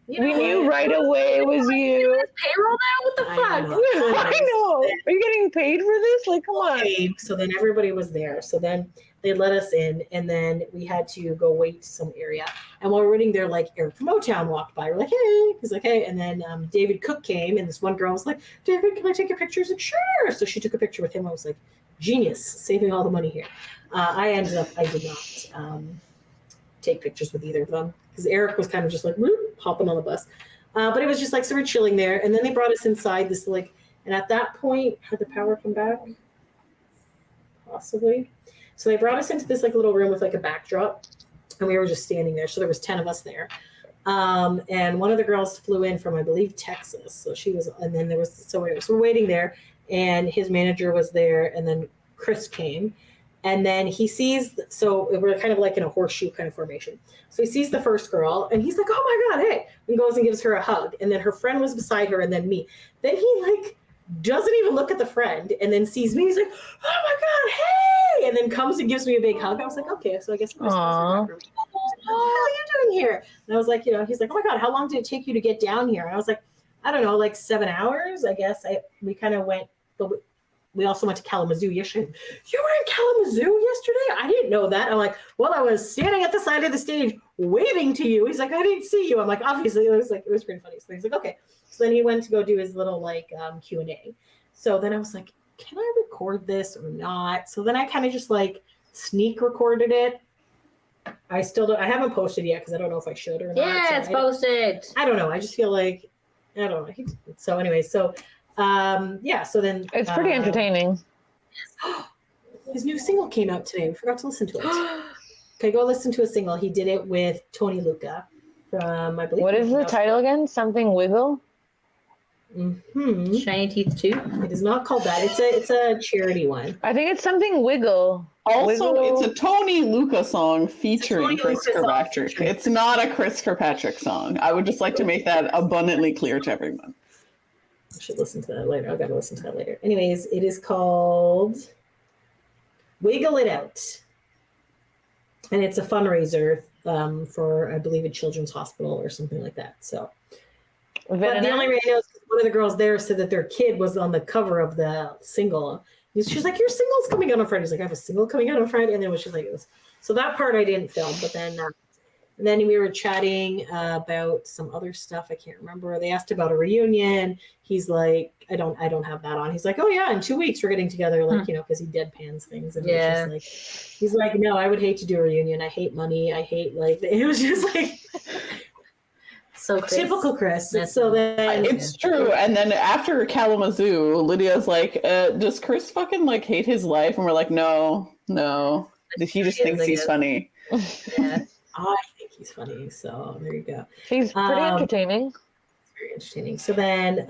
You know, we knew right away it was you. Payroll now? What the fuck? I know. Are you getting paid for this? Like, come on. So then everybody was there. So then they let us in, and then we had to go wait some area. And while we're waiting there, like Eric from O-Town walked by. We're like, hey. He's like, hey. And then David Cook came, and this one girl was like, David, can I take your picture? He's like, sure. So she took a picture with him. I was like, genius, saving all the money here. I did not take pictures with either of them because Eric was kind of just like whoop, hopping on the bus. But it was just like, so we're chilling there. And then they brought us inside this like, and at that point, had the power come back? Possibly. So they brought us into this like little room with like a backdrop and we were just standing there. So there was 10 of us there. And one of the girls flew in from, I believe, Texas. So she was, and then there was, so we're waiting there and his manager was there and then Chris came. And then he sees, so we're kind of like in a horseshoe kind of formation. So he sees the first girl and he's like, oh my God, hey, and goes and gives her a hug. And then her friend was beside her and then me. Then he like doesn't even look at the friend and then sees me. He's like, oh my God, hey, and then comes and gives me a big hug. I was like, okay, so I guess Chris was for me. What the hell are you doing here? And I was like, you know, he's like, oh my God, how long did it take you to get down here? And I was like, I don't know, like 7 hours, I guess. We kind of went, but we also went to Kalamazoo yesterday. You were in Kalamazoo yesterday? I didn't know that. I'm like, well, I was standing at the side of the stage waving to you. He's like, I didn't see you. I'm like, obviously, it was pretty funny. So he's like, okay. So then he went to go do his little like Q&A. So then I was like, can I record this or not? So then I kind of just like sneak recorded it. I haven't posted yet because I don't know if I should or not. Yeah, so it's posted. I don't know. I just feel like, I don't know. So anyway, so so then it's pretty entertaining. His new single came out today. We forgot to listen to it. Okay, go listen to a single. He did it with Tony Luca from, I believe. What is the title again? Something Wiggle? Mm-hmm. Shiny Teeth 2? It is not called that. It's a charity one. I think it's something Wiggle. Also, it's a Tony Luca song featuring Chris Kirkpatrick. It's not a Chris Kirkpatrick song. I would just like to make that abundantly clear to everyone. I should listen to that later. I've got to listen to that later. Anyways, it is called Wiggle It Out. And it's a fundraiser for, I believe, a children's hospital or something like that. So, but the only reason I know is because one of the girls there said that their kid was on the cover of the single. she's like, your single's coming out on Friday. He's like, I have a single coming out on Friday. And then she's like, so that part I didn't film, but then and then we were chatting about some other stuff. I can't remember. They asked about a reunion. He's like, I don't have that on. He's like, oh yeah, in 2 weeks we're getting together, like, you know, because he deadpans things. And it was just like, he's like, no, I would hate to do a reunion. I hate money. I hate it was just like so Chris. Typical Chris. So then it's true. And then after Kalamazoo, Lydia's like, does Chris fucking like hate his life? And we're like, no. He just thinks he's funny. Yeah. I think he's funny, so there you go. He's pretty entertaining. Very entertaining. So then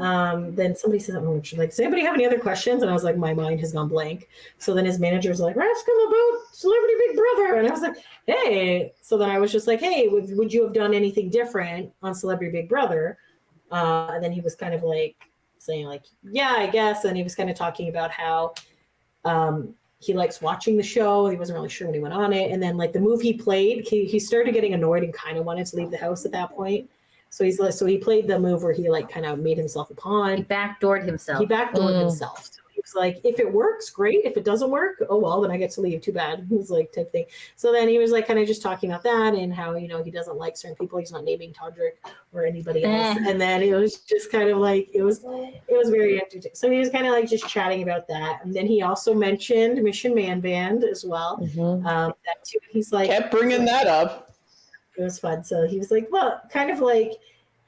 somebody says, "Oh, like, does anybody have any other questions?" And I was like, my mind has gone blank. So then his manager's like, "Ask him about Celebrity Big Brother," and I was like, "Hey." So then I was just like, "Hey, would you have done anything different on Celebrity Big Brother?" And then he was kind of like saying, like, "Yeah, I guess." And he was kind of talking about how he likes watching the show. He wasn't really sure when he went on it. And then like the move he played, he started getting annoyed and kind of wanted to leave the house at that point. So he played the move where he like kind of made himself a pawn. He backdoored himself. himself. So he was like, if it works, great. If it doesn't work, oh well, then I get to leave. Too bad. He was like type thing. So then he was like kind of just talking about that and how, you know, he doesn't like certain people. He's not naming Todrick or anybody else. And then it was just kind of like it was very entertaining. So he was kind of like just chatting about that. And then he also mentioned Mission Man Band as well. That too. He's like kept bringing that up. It was fun. So he was like, well, kind of like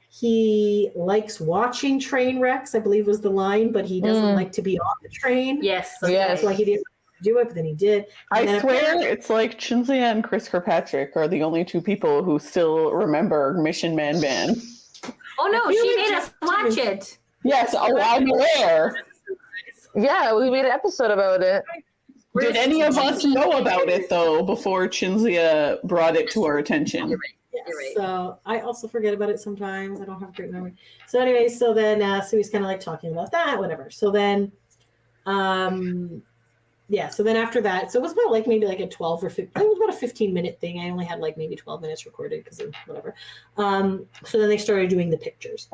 he likes watching train wrecks, I believe was the line, but he doesn't like to be on the train. Yes. So that's why he didn't do it, but then he did. And I swear it's like Xenia and Chris Kirkpatrick are the only two people who still remember Mission Man Band. Oh no, she made us watch it. Yes, I'm aware. Yeah, we made an episode about it. Did any of us know about it though before Xenia brought it to our attention? You're right. So I also forget about it sometimes. I don't have a great memory. So anyway, so then so he's kind of like talking about that, whatever. So then so then after that, so it was about like maybe like a 12 or 15, it was about a 15-minute thing. I only had like maybe 12 minutes recorded because of whatever. So then they started doing the pictures.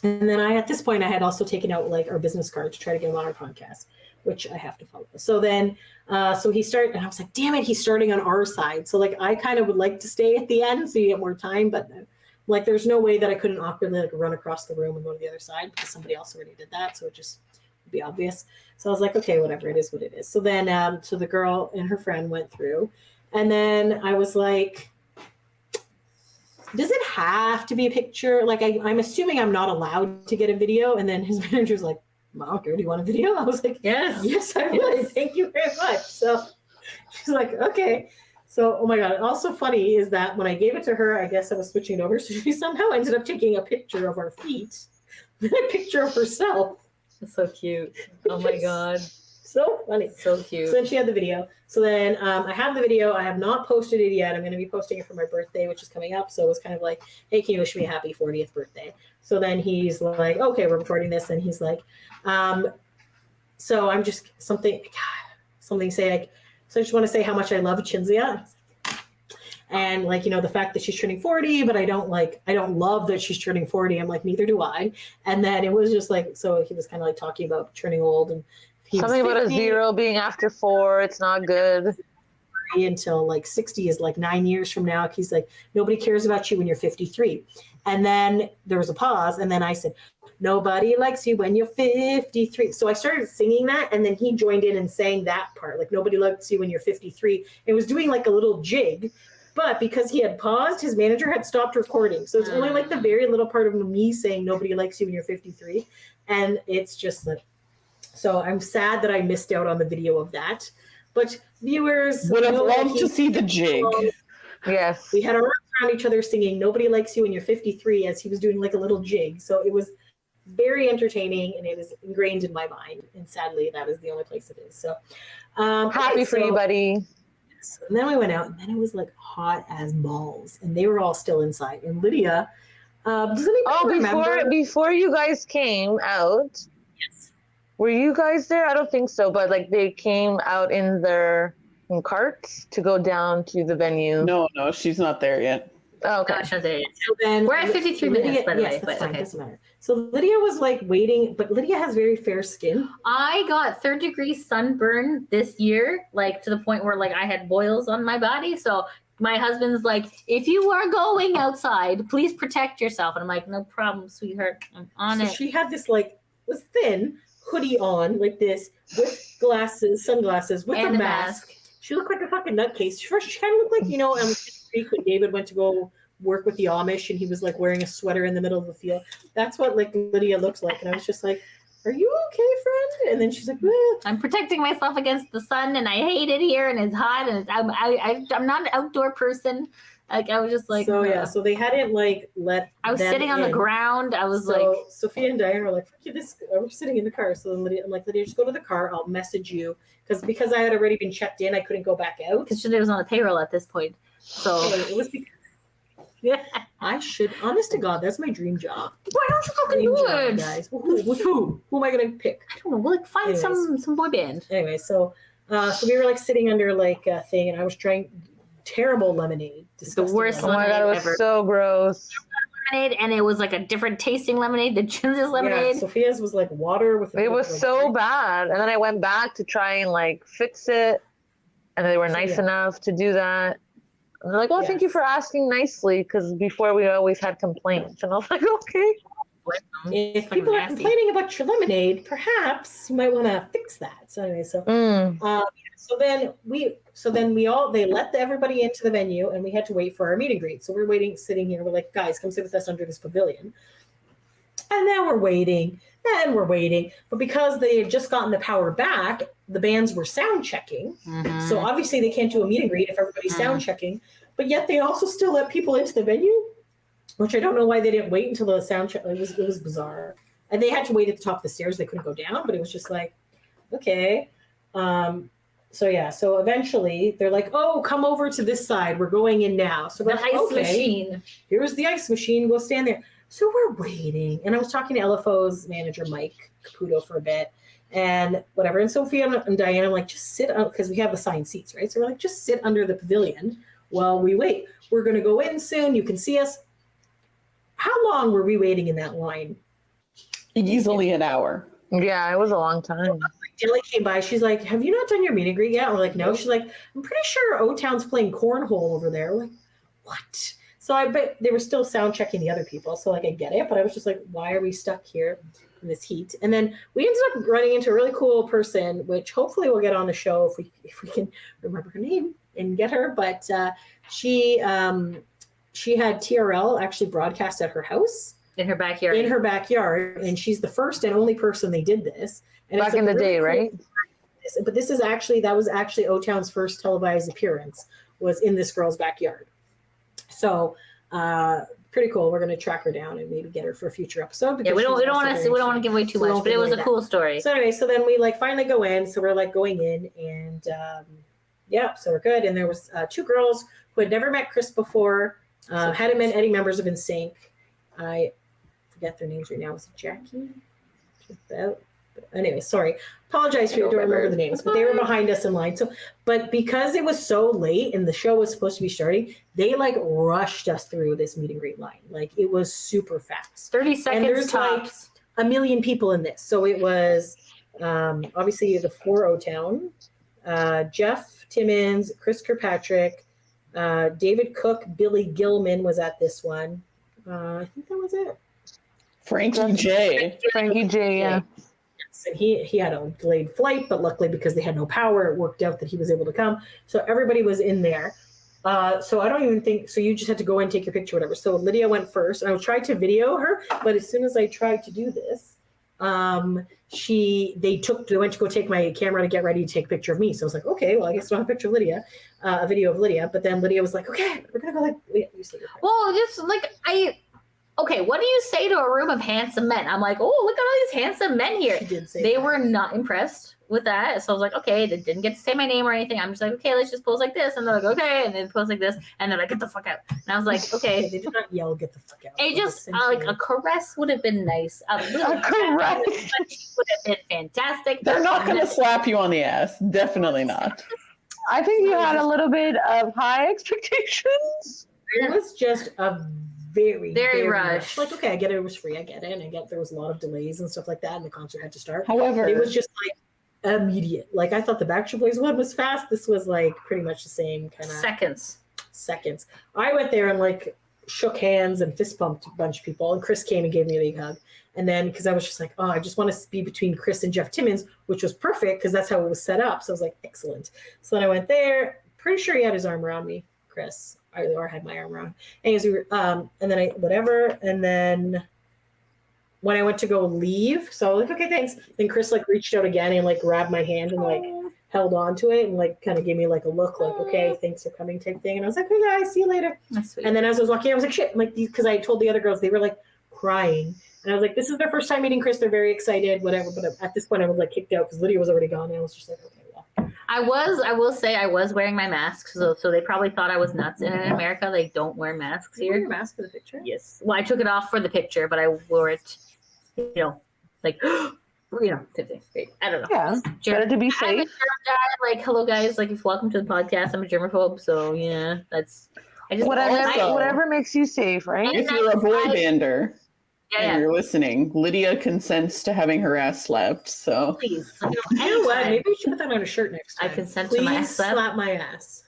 And then at this point I had also taken out like our business card to try to get him on our podcast, which I have to follow. So then, so he started, and I was like, damn it, he's starting on our side. So like, I kind of would like to stay at the end so you get more time, but like, there's no way that I couldn't awkwardly like run across the room and go to the other side because somebody else already did that. So it just would be obvious. So I was like, okay, whatever, it is what it is. So then, so the girl and her friend went through, and then I was like, does it have to be a picture? Like, I'm assuming I'm not allowed to get a video. And then his manager's like, okay, do you want a video? I was like, yes, I would. Thank you very much. So she's like, okay. So, oh my God. Also funny is that when I gave it to her, I guess I was switching it over. So she somehow ended up taking a picture of our feet, then a picture of herself. That's so cute. Oh my God. So funny. So cute. So then she had the video. So then I have the video. I have not posted it yet. I'm going to be posting it for my birthday, which is coming up. So it was kind of like, hey, can you wish me a happy 40th birthday? So then he's like, okay, we're recording this. And he's like, so I'm just something say like, so I just want to say how much I love Xenia. And like, you know, the fact that she's turning 40, but I don't love that she's turning 40. I'm like, neither do I. And then it was just like, so he was kind of like talking about turning old and something about a 0 being after 4. It's not good. Until like 60 is like 9 years from now. He's like, nobody cares about you when you're 53. And then there was a pause. And then I said, nobody likes you when you're 53. So I started singing that. And then he joined in and sang that part. Like, nobody likes you when you're 53. It was doing like a little jig. But because he had paused, his manager had stopped recording. So it's only like the very little part of me saying nobody likes you when you're 53. And it's just like, so I'm sad that I missed out on the video of that. But viewers would have loved to see the jig. Yes. We had our arms around each other singing nobody likes you when you're 53 as he was doing like a little jig. So it was very entertaining and it is ingrained in my mind. And sadly, that is the only place it is. So happy for you, buddy. So, and then we went out and then it was like hot as balls and they were all still inside. And Lydia, does anybody remember? Before you guys came out, yes. Were you guys there? I don't think so, but like they came out in carts to go down to the venue. No, she's not there yet. Oh, okay. So then we're at 53 minutes, by the way. Yes, that's fine. Okay. Doesn't matter. So Lydia was like waiting, but Lydia has very fair skin. I got 3rd-degree sunburn this year, like to the point where like I had boils on my body. So my husband's like, if you are going outside, please protect yourself. And I'm like, no problem, sweetheart. I'm on it. She had this like was thin hoodie on like this with sunglasses, with a mask. She looked like a fucking nutcase. First, she kind of looked like, you know, when David went to go work with the Amish and he was like wearing a sweater in the middle of the field. That's what like Lydia looks like. And I was just like, are you okay, friend? And then she's like, I'm protecting myself against the sun and I hate it here and it's hot and I'm not an outdoor person. Like I was just like, so yeah, so they hadn't like let. I was sitting on the ground. I was like, Sophia and Diane were like, fuck you, we're sitting in the car. So then Lydia, I'm like, Lydia, just go to the car. I'll message you because I had already been checked in. I couldn't go back out because she was on the payroll at this point. So it was because. Yeah, I should. Honest to God, that's my dream job. Why don't you fucking do it, guys? With who? Who am I gonna pick? I don't know. We'll like find some boy band. Anyway, so we were like sitting under like a thing, and I was trying terrible lemonade. The worst lemonade ever. Oh my God, it was so gross. Lemonade, and it was like a different tasting lemonade than Chinz's lemonade. Yeah, Sophia's was like water with. It was so bad, and then I went back to try and like fix it, and they were nice enough to do that. And they're like, oh, thank you for asking nicely, because before we always had complaints. And I was like, okay. If people are complaining about your lemonade, perhaps you might want to fix that. So anyway, they let everybody into the venue, and we had to wait for our meet and greet. So we're sitting here. We're like, guys, come sit with us under this pavilion. And now we're waiting, and we're waiting. But because they had just gotten the power back, the bands were sound checking. Mm-hmm. So obviously they can't do a meet and greet if everybody's sound checking. But yet they also still let people into the venue, which I don't know why they didn't wait until the sound check. It was bizarre. And they had to wait at the top of the stairs. They couldn't go down, but it was just like, okay. So eventually they're like, oh, come over to this side. We're going in now. So the ice machine. Here's the ice machine. Go stand there. So we're waiting. And I was talking to LFO's manager, Mike Caputo, for a bit and whatever. And Sophia and Diane, I'm like, just sit up because we have assigned seats, right? So we're like, just sit under the pavilion while we wait. We're going to go in soon. You can see us. How long were we waiting in that line? Easily an hour. Yeah, it was a long time. Dilly came by. She's like, have you not done your meet and greet yet? We're like, no. She's like, I'm pretty sure O-Town's playing cornhole over there. We're like, what? So I bet they were still sound checking the other people. So like I get it, but I was just like, why are we stuck here in this heat? And then we ended up running into a really cool person, which hopefully we'll get on the show if we can remember her name and get her. But she had TRL actually broadcast at her house. In her backyard. And she's the first and only person they did this. And back in the day, right? But that was actually O-Town's first televised appearance was in this girl's backyard. So pretty cool. We're going to track her down and maybe get her for a future episode. Yeah, we don't want to give away too much, but it was a cool story. So anyway, so then we like finally go in. So we're like going in and so we're good. And there was two girls who had never met Chris before, hadn't met any members of NSYNC. I forget their names right now. Was it Jackie? Anyway, sorry. Apologize if you don't remember the names, but they were behind us in line. So, but because it was so late and the show was supposed to be starting, they like rushed us through this meet and greet line. Like it was super fast. 30 seconds. And there's tops. Like a million people in this. So it was obviously the 4 O-Town, Jeff Timmons, Chris Kirkpatrick, David Cook, Billy Gilman was at this one. I think that was it. Frankie J, yeah. And he had a delayed flight, but luckily because they had no power, it worked out that he was able to come. So everybody was in there. So I don't even think, so you just had to go and take your picture, whatever. So Lydia went first, and I tried to video her, but as soon as I tried to do this, they went to go take my camera to get ready to take a picture of me. So I was like, okay, well, I guess I don't have a picture of Lydia, a video of Lydia. But then Lydia was like, okay, we're gonna go like, you said your well, just like okay, what do you say to a room of handsome men? I'm like, oh, look at all these handsome men here. They were not impressed with that. So I was like, okay, they didn't get to say my name or anything. I'm just like, okay, let's just pose like this. And they're like, okay. And then pose like this. And they're like, get the fuck out. And I was like, okay. They did not yell, get the fuck out. It just, like, a caress would have been nice. A caress would have been fantastic. They're not going to slap you on the ass. Definitely not. I think you had a little bit of high expectations. It was just a very rushed. Like, okay, I get it was free, I get it, and I get there was a lot of delays and stuff like that, and the concert had to start. However, but it was just like immediate. Like I thought the Backstreet Boys one was fast. This was like pretty much the same kind of seconds. I went there and like shook hands and fist bumped a bunch of people, and Chris came and gave me a big hug. And then because I was just like, oh, I just want to be between Chris and Jeff Timmons, which was perfect because that's how it was set up. So I was like, excellent. So then I went there. Pretty sure he had his arm around me, Chris, or had my arm around. And then when I went to go leave, so I was like, okay, thanks. Then Chris like reached out again and like grabbed my hand and like held on to it and like kind of gave me like a look like, okay, thanks for coming type thing. And I was like, hey guys, see you later. That's sweet. And then as I was walking, I was like, shit, I'm like, because I told the other girls, they were like crying. And I was like, this is their first time meeting Chris. They're very excited, whatever. But at this point, I was like kicked out because Lydia was already gone. And I was just like, okay, well. I will say I was wearing my mask. So they probably thought I was nuts. And in America, they don't wear masks here. You wear your mask for the picture? Yes. Well, I took it off for the picture, but I wore it, like, I don't know. Yeah. Better to be safe. I'm a germ guy. Like, hello guys. Like, welcome to the podcast. I'm a germaphobe. So yeah, whatever makes you safe, right? If you're a boy bander. Yeah. You're listening. Lydia consents to having her ass slapped. So please, you know what? Maybe we should put that on a shirt next time. I consent please to my ass slap my ass.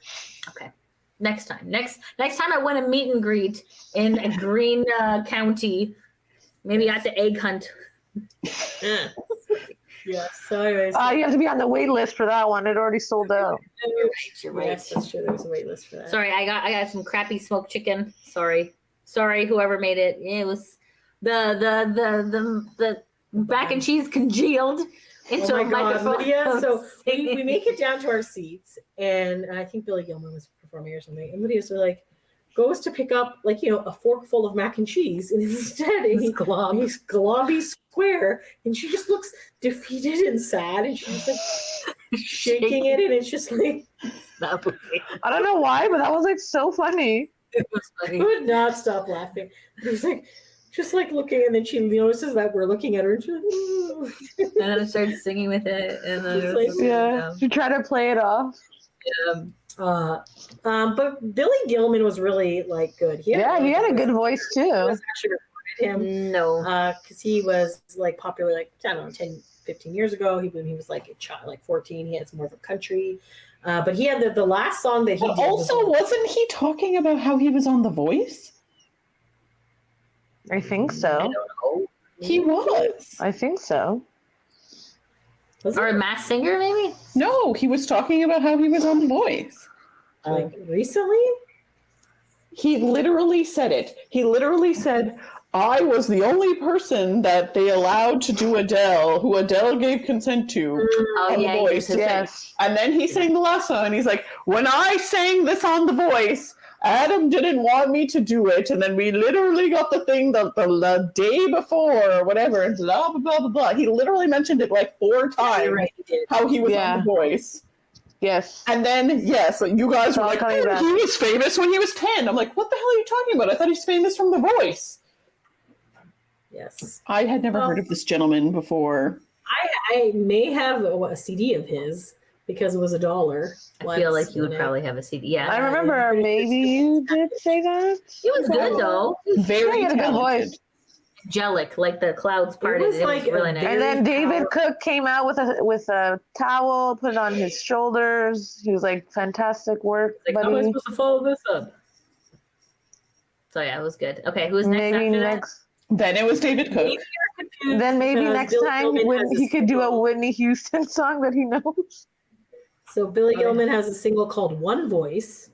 Okay. Next time I win a meet and greet in a green county, maybe at the egg hunt. Yeah. So anyways, you have to be on the wait list for that one. It already sold out. You're right. Yes, that's true. There was a wait list for that. Sorry, I got some crappy smoked chicken. Sorry, whoever made it. It was the mac and cheese congealed into a microphone. Lydia, so we make it down to our seats, and I think Billy Gilman was performing or something, and Lydia's like goes to pick up like a fork full of mac and cheese, and instead he's globby square, and she just looks defeated and sad, and she's like shaking it, and it's just like I don't know why, but that was like so funny. It was funny. I would not stop laughing. It was like just like looking, and then she notices that we're looking at her, and she's like, and then I started singing with it, and then she tried to play it off. But Billy Gilman was really like good. He had a good voice too. I actually recorded him. No, because he was like popular like I don't know 10, 15 years ago. When he was like a child, like 14, he had some more of a country. But he had the last song that he did. Also, wasn't he talking about how he was on The Voice? I think so. I don't know. He was. I think so. Or a Masked Singer, maybe? No, he was talking about how he was on The Voice. Like recently? He literally said it. He literally said, I was the only person that they allowed to do Adele, who Adele gave consent to on The Voice. Yes. And then he sang the last song, and he's like, when I sang this on The Voice, Adam didn't want me to do it, and then we literally got the thing the day before or whatever, and blah, blah, blah, blah, blah. He literally mentioned it like 4 times, how he was on The Voice. Yes. And then, yes, you guys were like, he was famous when he was 10. I'm like, what the hell are you talking about? I thought he's famous from The Voice. Yes. I had never heard of this gentleman before. I may have a CD of his because it was $1. I feel like you would probably have a CD. Yeah. I remember maybe you did say that. He was good though. Very good voice. Angelic, like the clouds parted. It was really nice. And then David Cook came out with a towel, put it on his shoulders. He was like, fantastic work, buddy. How am I supposed to follow this up? So yeah, it was good. Okay, who's next after that? Then it was David Cook. Then maybe next time he could do a Whitney Houston song that he knows. So Billy Gilman has a single called One Voice.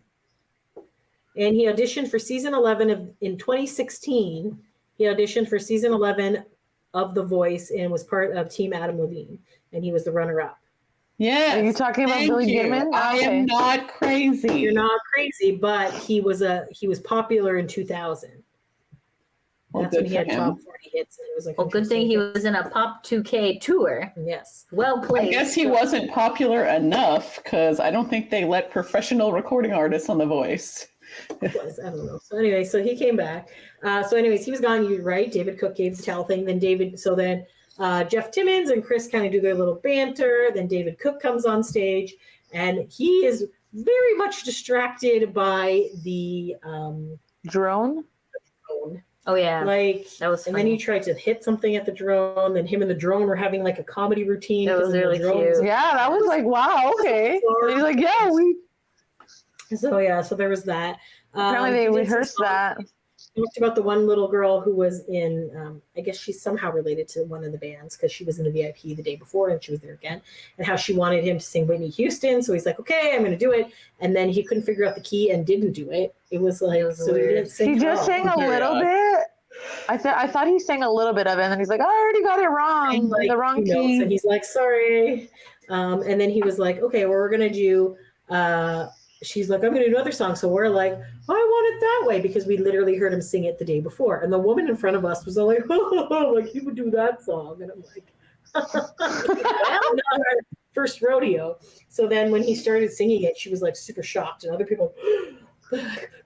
And he auditioned for season 11 in 2016. He auditioned for season 11 of The Voice and was part of Team Adam Levine. And he was the runner-up. Yeah. Are you talking about Billy Gilman? I am not crazy. You're not crazy, but he was popular in 2000. That's when he had top 40 hits. And it was like good thing he was in a Pop 2K tour. Yes. Well played. I guess he wasn't popular enough because I don't think they let professional recording artists on The Voice. I don't know. So anyway, so he came back. He was gone. You're right. David Cook gave the towel thing. Then Jeff Timmons and Chris kind of do their little banter. Then David Cook comes on stage, and he is very much distracted by the Drone? drone. Oh yeah, Like, that was and funny. then he tried to hit something at the drone, and him and the drone were having like a comedy routine. That was 'cause then the really drone cute. Yeah, that was like, wow, okay. And he's like, yeah, we So there was that. apparently they He did some rehearsed that. talked about the one little girl who was in I guess she's somehow related to one of the bands because she was in the VIP the day before and she was there again, and how she wanted him to sing Whitney Houston, so he's like, okay, I'm gonna do it, and then he couldn't figure out the key and didn't do it. It was like, It was so weird. he didn't sing He at just all. sang a little bit. I thought he sang a little bit of it, and then he's like, I already got it wrong, And, like, the wrong two notes, key. and he's like, sorry, and then he was like, okay, well, we're gonna do she's like, I'm gonna do another song, so we're like, I want it that way, because we literally heard him sing it the day before, and the woman in front of us was all like, oh, like he would do that song, and I'm like, well, not our first rodeo. So then when he started singing it, she was like super shocked, and other people,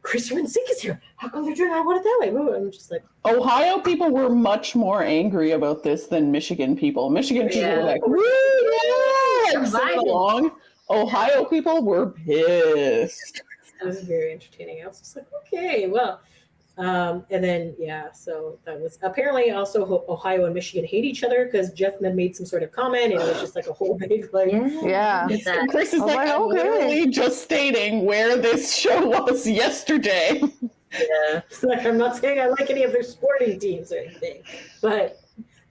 Christopher and Sink is here. How come they're doing I want it that way? I'm just like, Ohio people were much more angry about this than Michigan people. Michigan people were like, woo, yeah, and singing along. Ohio people were pissed. it was very entertaining. I was just like, okay, well. And then, yeah, so that was apparently also Ohio and Michigan hate each other because Jeff made some sort of comment and it was just like a whole big, like, Yeah. And Chris is I was like, like, I'm okay. literally just stating where this show was yesterday. yeah. It's like, I'm not saying I like any of their sporting teams or anything, but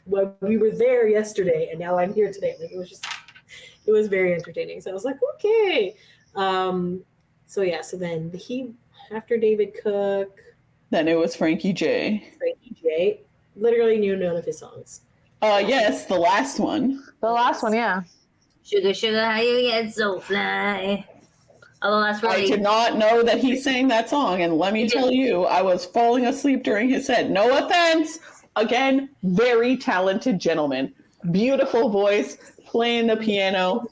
when we were there yesterday and now I'm here today. Like, it was very entertaining. So I was like, okay. So yeah, so then after David Cook, Then it was Frankie J. Frankie J, literally knew none of his songs. Yes, the last one. The last one, yeah. Sugar, sugar, how you get so fly? Although that's I really did not know that he sang that song, and let me tell you, I was falling asleep during his set. No offense. Again, very talented gentleman. Beautiful voice, playing the piano.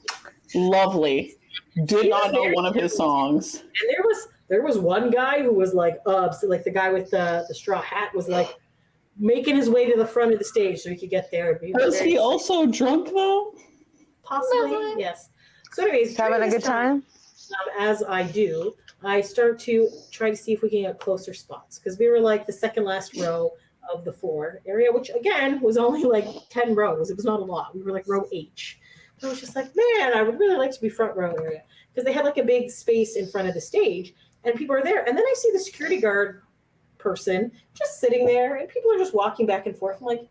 Lovely. Did not know one of his songs. And there was one guy who was like, so like the guy with the straw hat was like making his way to the front of the stage so he could get there. Was he also drunk though? Possibly, yes. So anyways, Having during a this good time? as I do, I start to try to see if we can get closer spots because we were like the second last row of the floor area, which again was only like 10 rows. It was not a lot. We were like row H. I was just like, man, I would really like to be front row area because they had like a big space in front of the stage and people are there. And then I see the security guard person just sitting there and people are just walking back and forth. I'm like,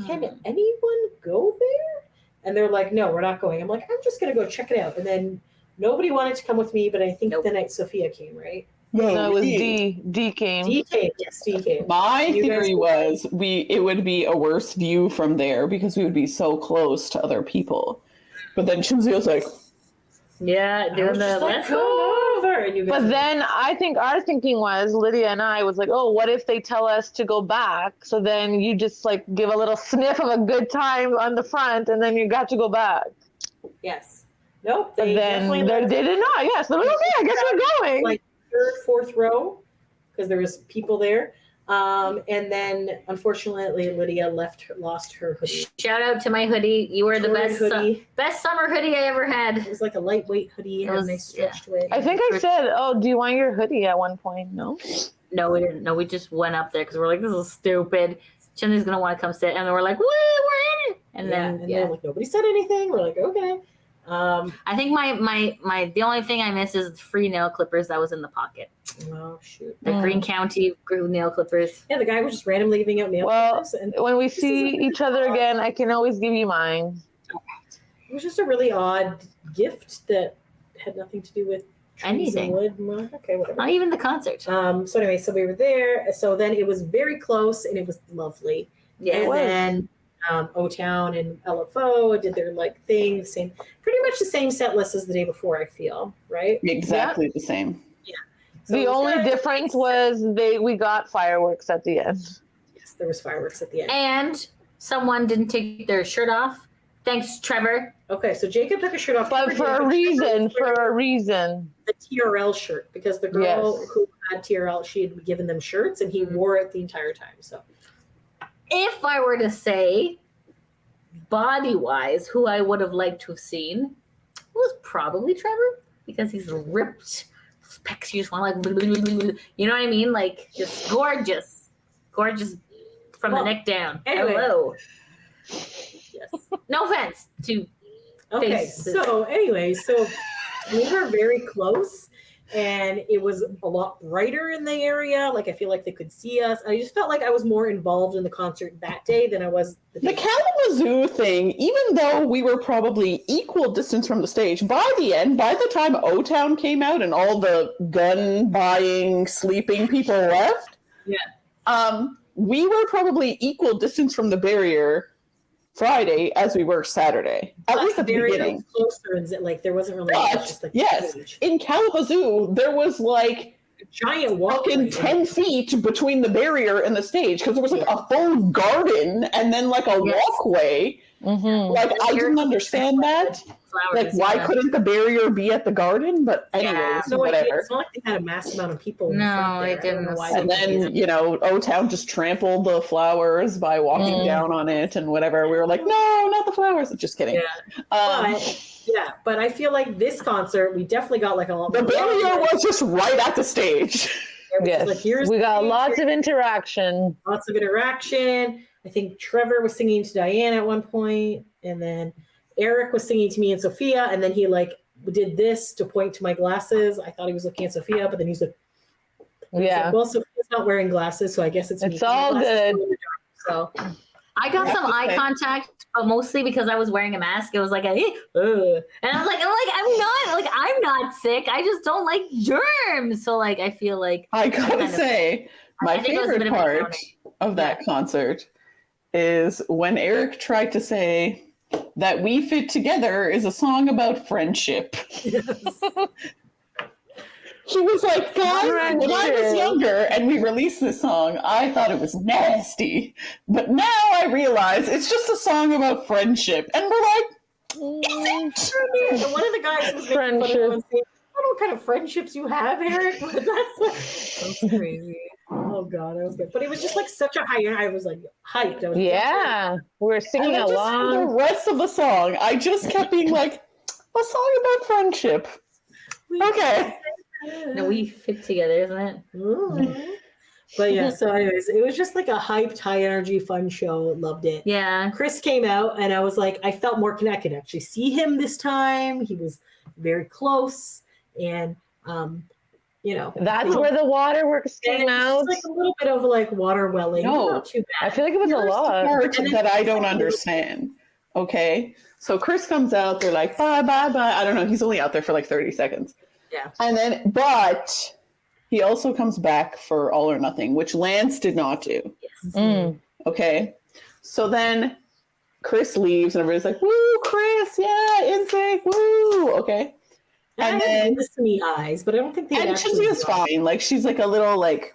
can anyone go there? And they're like, no, we're not going. I'm like, I'm just going to go check it out. And then nobody wanted to come with me, but I think the night Sophia came, right? No, it was D. D came. D came. Yes, D came. My You guys- theory was it would be a worse view from there because we would be so close to other people. But then Chimsy was like, yeah, I doing was the just like, let's come go. over. And you guys But then I think our thinking was, Lydia and I was like, oh, what if they tell us to go back? So then you just like give a little sniff of a good time on the front and then you got to go back. yes. Nope. And They then definitely they did not. Yes. They're like, okay, I guess we're going. like third, fourth row because there was people there. And then unfortunately Lydia lost her hoodie. Shout out to my hoodie. You were the Jordan best best summer hoodie I ever had. It was like a lightweight hoodie, It had a was- nice stretched way. I think I said, oh, do you want your hoodie at one point? No. No, we didn't. No, we just went up there because we're like, this is stupid. Chinley's gonna want to come sit, and then we're like, woo, we're in it. And then like nobody said anything. We're like, okay. I think my the only thing I miss is free nail clippers that was in the pocket. Oh shoot. The Green County nail clippers. Yeah, the guy was just randomly giving out nail Well, clippers, and when we see each other again, I can always give you mine. it was just a really odd gift that had nothing to do with trees Anything. and wood. Well, okay, whatever. Not even the concert. So anyway, so we were there. So then it was very close and it was lovely. Yeah, and it was. then O-Town and LFO did their like thing, pretty much the same set list as the day before, I feel, right? exactly the same. So The it was only good. difference was we got fireworks at the end. Yes, there was fireworks at the end. And someone didn't take their shirt off. Thanks, Trevor. Okay, so Jacob took a shirt off. But for a reason, the TRL shirt, because the girl who had TRL, she had given them shirts and he wore it the entire time. So If I were to say, body-wise, who I would have liked to have seen was probably Trevor. because he's ripped. Pecs, you just want to like, you know what I mean? Like, just gorgeous from the neck down. Anyway. Hello. Yes. No offense to. Okay, so we were very close, and it was a lot brighter in the area. Like, I feel like they could see us. I just felt like I was more involved in the concert that day than I was the Kalamazoo thing. Even though we were probably equal distance from the stage, by the time O-Town came out and all the gun buying, sleeping people left, we were probably equal distance from the barrier Friday as we were Saturday. At least at the beginning. Closer, and like there wasn't really just like yes, in Kalamazoo there was like a giant walking 10 feet between the barrier and the stage because there was like a full garden and then like a walkway. Like I didn't understand that. Like why couldn't the barrier be at the garden? But anyways, whatever. It's not like they had a mass amount of people. No, it didn't. And then O-Town just trampled the flowers by walking down on it and whatever. We were like, no, not the flowers. Just kidding. But I feel like this concert, we definitely got like a lot. The barrier was just right at the stage. Yes, like, we got lots of interaction. Lots of interaction. I think Trevor was singing to Diane at one point, and then Eric was singing to me and Sophia, and then he like did this to point to my glasses. I thought he was looking at Sophia, but then he's like, well, Sophia's not wearing glasses, so I guess it's all good. So I got some eye contact, but mostly because I was wearing a mask. It was like and I'm like, I'm not sick. I just don't like germs. So like, I feel like I gotta say, my favorite part of that concert is when Eric tried to say that We Fit Together is a song about friendship. Yes. He was like, guys, when I was younger and we released this song, I thought it was nasty. But now I realize it's just a song about friendship. And we're like, is it? And one of the guys was making fun of him and saying, I don't know what kind of friendships you have, Eric. But that's crazy. Oh God, that was good. But it was just like such a high. I was like hyped. We were singing along. The rest of the song, I just kept being like, a song about friendship. Okay. No, we fit together, isn't it? Mm-hmm. But yeah, so anyways, it was just like a hyped, high energy, fun show. Loved it. Yeah. Chris came out and I was like, I felt more connected. Actually see him this time. He was very close. And that's where the waterworks came out. Like a little bit of like water welling. No, not too bad. I feel like it was a lot. Part that I don't understand. Okay. So Chris comes out, they're like, bye, bye, bye. I don't know. He's only out there for like 30 seconds. Yeah. And then, but he also comes back for All or Nothing, which Lance did not do. Yes. Okay. So then Chris leaves and everybody's like, woo, Chris, yeah, NSYNC, woo. Okay. And then listening eyes, but I don't think they actually is fine. Like she's like a little like,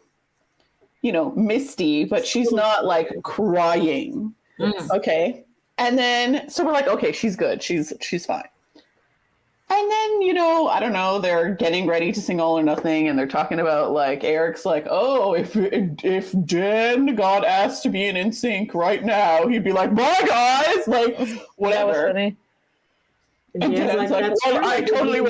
misty, but she's not like crying. Okay. And then so we're like, okay, she's good. She's fine. And then, I don't know, they're getting ready to sing All or Nothing, and they're talking about, like, Eric's like, oh, if Jen got asked to be in NSYNC right now, he'd be like, bye, guys! Like, whatever. That was funny. And Jen's like, well, I totally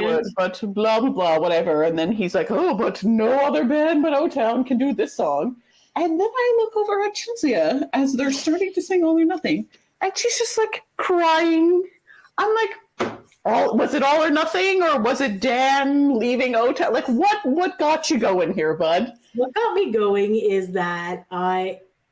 would, but blah, blah, blah, whatever. And then he's like, oh, but no other band but O-Town can do this song. And then I look over at Xenia as they're starting to sing All or Nothing, and she's just, like, crying. I'm like, was it All or Nothing, or was it Dan leaving O-Town? Like, what got you going here, bud? What got me going is that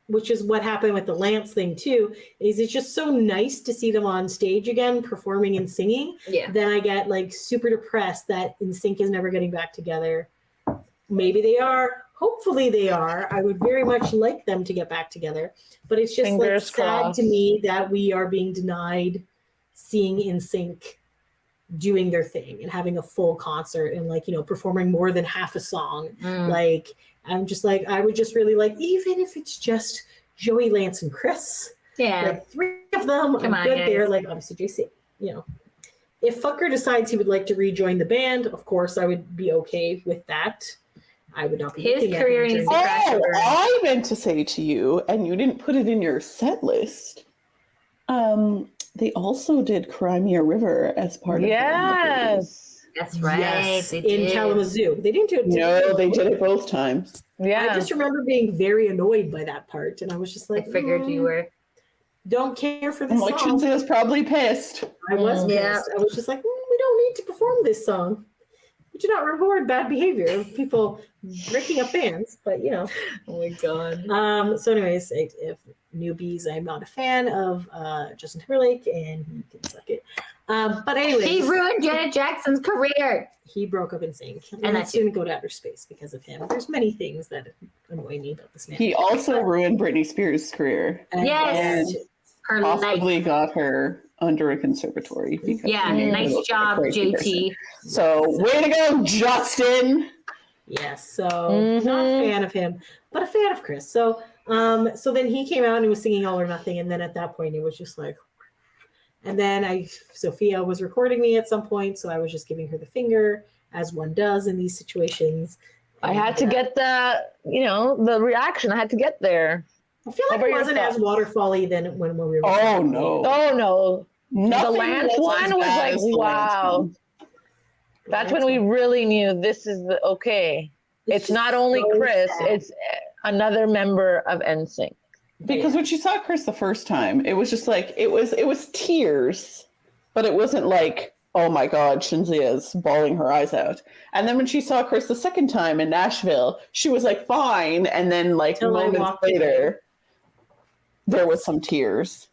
which is what happened with the Lance thing too, is it's just so nice to see them on stage again, performing and singing. Yeah. Then I get like super depressed that NSYNC is never getting back together. Maybe they are. Hopefully they are. I would very much like them to get back together. But it's just Fingers sad crossed. to me that we are being denied seeing NSYNC doing their thing and having a full concert and performing more than half a song. Like, I'm just like, I would just really like, even if it's just Joey, Lance, and Chris, like 3 of them, I'm good there. Like, obviously JC, if Fucker decides he would like to rejoin the band, of course I would be okay with that. I would not be his career needs to crash. I meant to say to you, and you didn't put it in your set list. They also did Cry Me a River as part of Yes. That's right. Yes, they in did. Kalamazoo. They didn't do it. No, they did it both times. Yeah. I just remember being very annoyed by that part, and I was just like, I figured you were. Don't care for this Like, song. Chinzia's probably pissed. I was pissed. Yeah. I was just like, we don't need to perform this song. We do not reward bad behavior of people breaking up bands, but you know. Oh my god. So anyways, if newbies, I'm not a fan of Justin Timberlake, and he can suck it. But anyways, He ruined Janet Jackson's career. he broke up in sync, And and I I didn't go to outer space because of him. There's many things that annoy me about this man. He also ruined Britney Spears' career. And- Yes. Her Possibly life. got her under a conservatory. Because Yeah, he nice was a job, crazy person. JT. So, way to go, Justin! Yes, so not a fan of him, but a fan of Chris. So then he came out and was singing All or Nothing, and then at that point it was just like, and then Sophia was recording me at some point, so I was just giving her the finger, as one does in these situations. I had to get the reaction. I had to get there. I feel like What it were your wasn't as thoughts? waterfally than when we were. Oh, no. Oh no. Nothing the Lance was one as was bad like, as the Lance wow. one. That's when we really knew this is the okay. It's not only so Chris, sad. it's another member of NSYNC. Because when she saw Chris the first time, it was just like, it was tears, but it wasn't like, oh my God, Shinzia is bawling her eyes out. And then when she saw Chris the second time in Nashville, she was like, fine. And then like Till I moments walked later, there was some tears.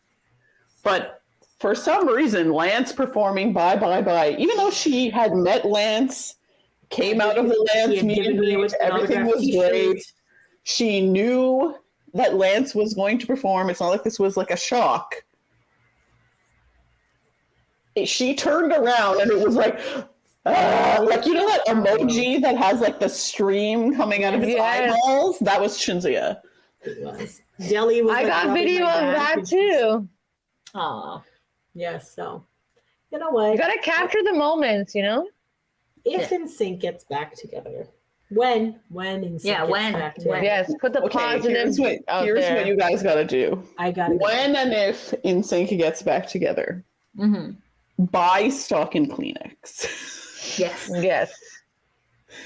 But for some reason, Lance performing Bye Bye Bye, even though she had met Lance, came out of the He Lance had meet and given me greet, an everything autographed was t-shirt. great. She knew that Lance was going to perform. It's not like this was like a shock. She turned around and it was like, like, you know that emoji that has like the stream coming out of his Yes. eyeballs? That was Shinzia. It was. Deli was. I like, got rubbing video my of back, that and she's- too. Aw. Yes, so you know what? You gotta capture the moments, you know? If NSYNC gets back together. When NSYNC Yeah, gets when, back when. together. Yes, put the Okay, positives out here's there. what you guys got to do. I got it. When and if NSYNC gets back together, Mm-hmm. buy stock in Kleenex. Yes. Yes.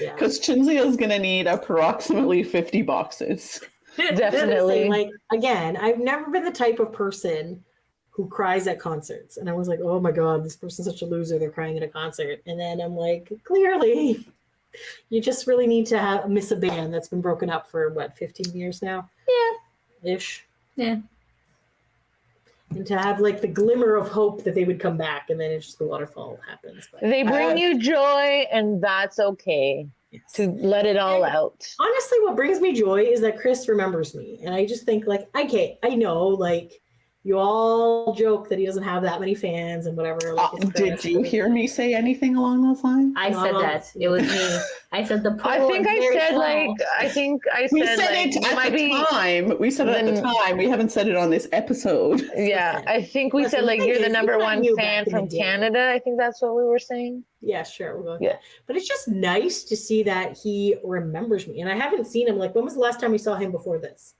Yeah. Because Chinzia is going to need approximately 50 boxes. Definitely. Like, again, I've never been the type of person who cries at concerts. And I was like, oh my God, this person's such a loser. They're crying at a concert. And then I'm like, clearly, you just really need to miss a band that's been broken up for, 15 years now? Yeah. Ish. Yeah. And to have, like, the glimmer of hope that they would come back, and then it's just the waterfall happens. But They bring you joy, and that's okay yes. to let it all out. Honestly, what brings me joy is that Chris remembers me. And I just think, like, okay, I know, like, you all joke that he doesn't have that many fans and whatever. Like, it's Did Chris. you hear me say anything along those lines? I said that. It was me. I said the pool I think is I very said small. like I think I We said said like it you at might the be time. We said it at the Then- time. We haven't said it on this episode. yeah. I think we Listen, said like the thing you're the is, number we one knew fan back in from the day. Canada. I think that's what we were saying. Yeah, sure. We'll go with Yeah. that. But it's just nice to see that he remembers me. And I haven't seen him. Like, when was the last time we saw him before this?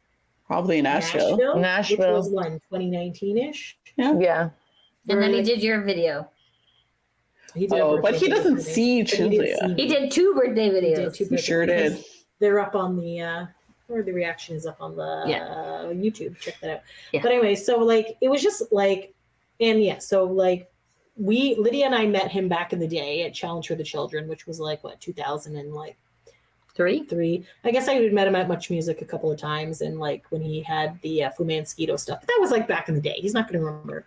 Probably in Nashville. Nashville. Which was when? 2019-ish? Yeah. And then he did your video. He did a Oh, but birthday he video doesn't for me. see But he did Chinzia. see me. He did 2 birthday He did videos. two He birthday sure videos. did. They're up on the or the reaction is up on the Yeah. YouTube. Check that out. Yeah. But anyway, so like it was just like, and yeah, so like Lydia and I met him back in the day at Challenge for the Children, which was like what 2003. 3? I guess I had met him at Much Music a couple of times, and like when he had the Fu Manskito stuff. But that was like back in the day. He's not going to remember.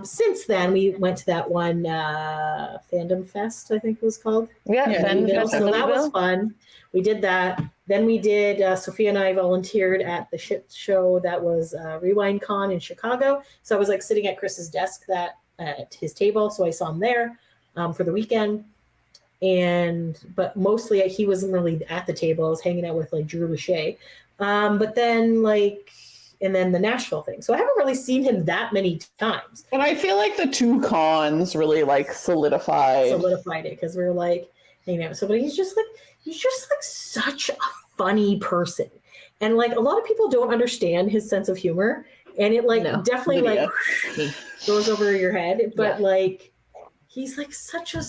Since then, we went to that one Fandom Fest, I think it was called. Yeah. Yeah, Fan Louisville. Fest in So that was Louisville. fun. We did that. Then we did, Sophia and I volunteered at the shit show that was Rewind Con in Chicago. So I was like sitting at Chris's desk at his table. So I saw him there for the weekend. But mostly he wasn't really at the table. I was hanging out with like Drew Lachey. But then and then the Nashville thing. So I haven't really seen him that many times. And I feel like the 2 cons really like solidified. Solidified it because we were like hanging out. So, but he's just like such a funny person, and like a lot of people don't understand his sense of humor, and it like No. definitely like Lydia. goes over your head. But like he's like such a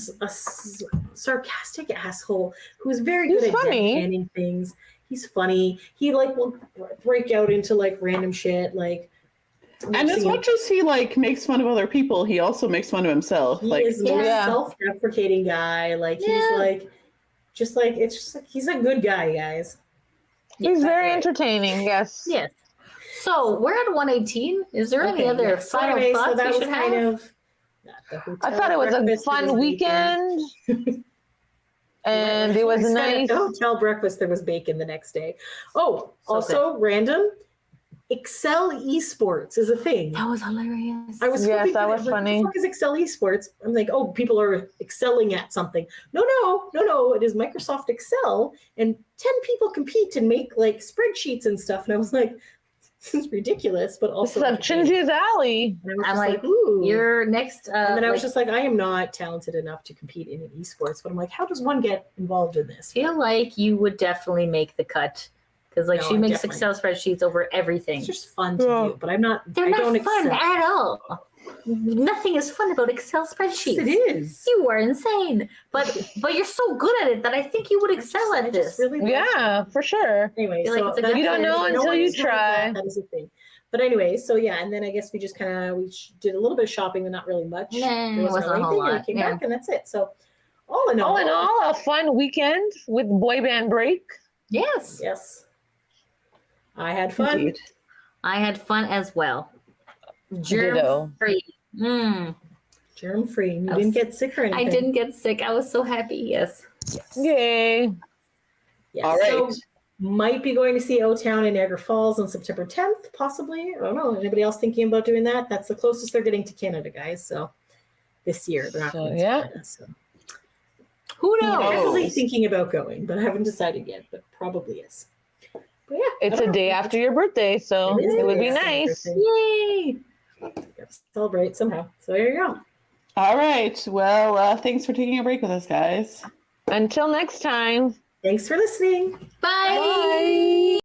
sarcastic asshole who's very good He's at funny. deadpanning things. He's funny. He like will break out into like random shit. Like, And as much as he like makes fun of other people, he also makes fun of himself. he Like, is a self-deprecating guy. Like he's like, just like it's just like he's a good guy, guys. He's very entertaining. Yes. Yes. So we're at 118. Is there any other final thoughts that we was should kind have? of. I thought it was a fun weekend. And it was nice. At the hotel breakfast, there was bacon the next day. Oh, also random. Excel Esports is a thing. That was hilarious. I was yes, that was funny. What the fuck is Excel Esports? I'm like, oh, people are excelling at something. No. It is Microsoft Excel, and 10 people compete and make like spreadsheets and stuff. And I was like, this is ridiculous, but also it's like Chinzi's alley. I'm like, ooh, you're next. And then I was just like, I am not talented enough to compete in esports. But I'm like, how does one get involved in this? I feel like you would definitely make the cut. Because like No, she makes definitely. Excel spreadsheets over everything. It's just fun to do, but I'm not. They're I not don't fun excel. at all. Nothing is fun about Excel spreadsheets. Yes, it is. You are insane, but you're so good at it that I think you would excel at this. Really Yeah, for sure. Anyway, feel like so it's a that's good You don't it. know No until one you has heard of try. That is a thing. But anyway, so yeah, and then I guess we just kind of did a little bit of shopping, but not really much. Nah, There it wasn't a really whole anything, and lot, I came yeah. back, and that's it. So all in All in all, a fun weekend with boy band break. Yes. Yes. I had fun. Indeed. I had fun as well. Ditto. Germ free. Germ free. You I didn't was- get sick or anything. I didn't get sick. I was so happy. Yes. Yay. Yes. All right. So, might be going to see O-Town in Niagara Falls on September 10th, possibly. I don't know. Anybody else thinking about doing that? That's the closest they're getting to Canada, guys. So this year they're not So, going to yeah. Canada. So Who I'm knows? definitely thinking about going, but I haven't decided yet. But probably is. But yeah, It's I don't a day know. after your birthday, so It is it would the be day after my nice. birthday. Yay! Gotta celebrate somehow. So there you go. All right. Well, thanks for taking a break with us, guys. Until next time. Thanks for listening. Bye.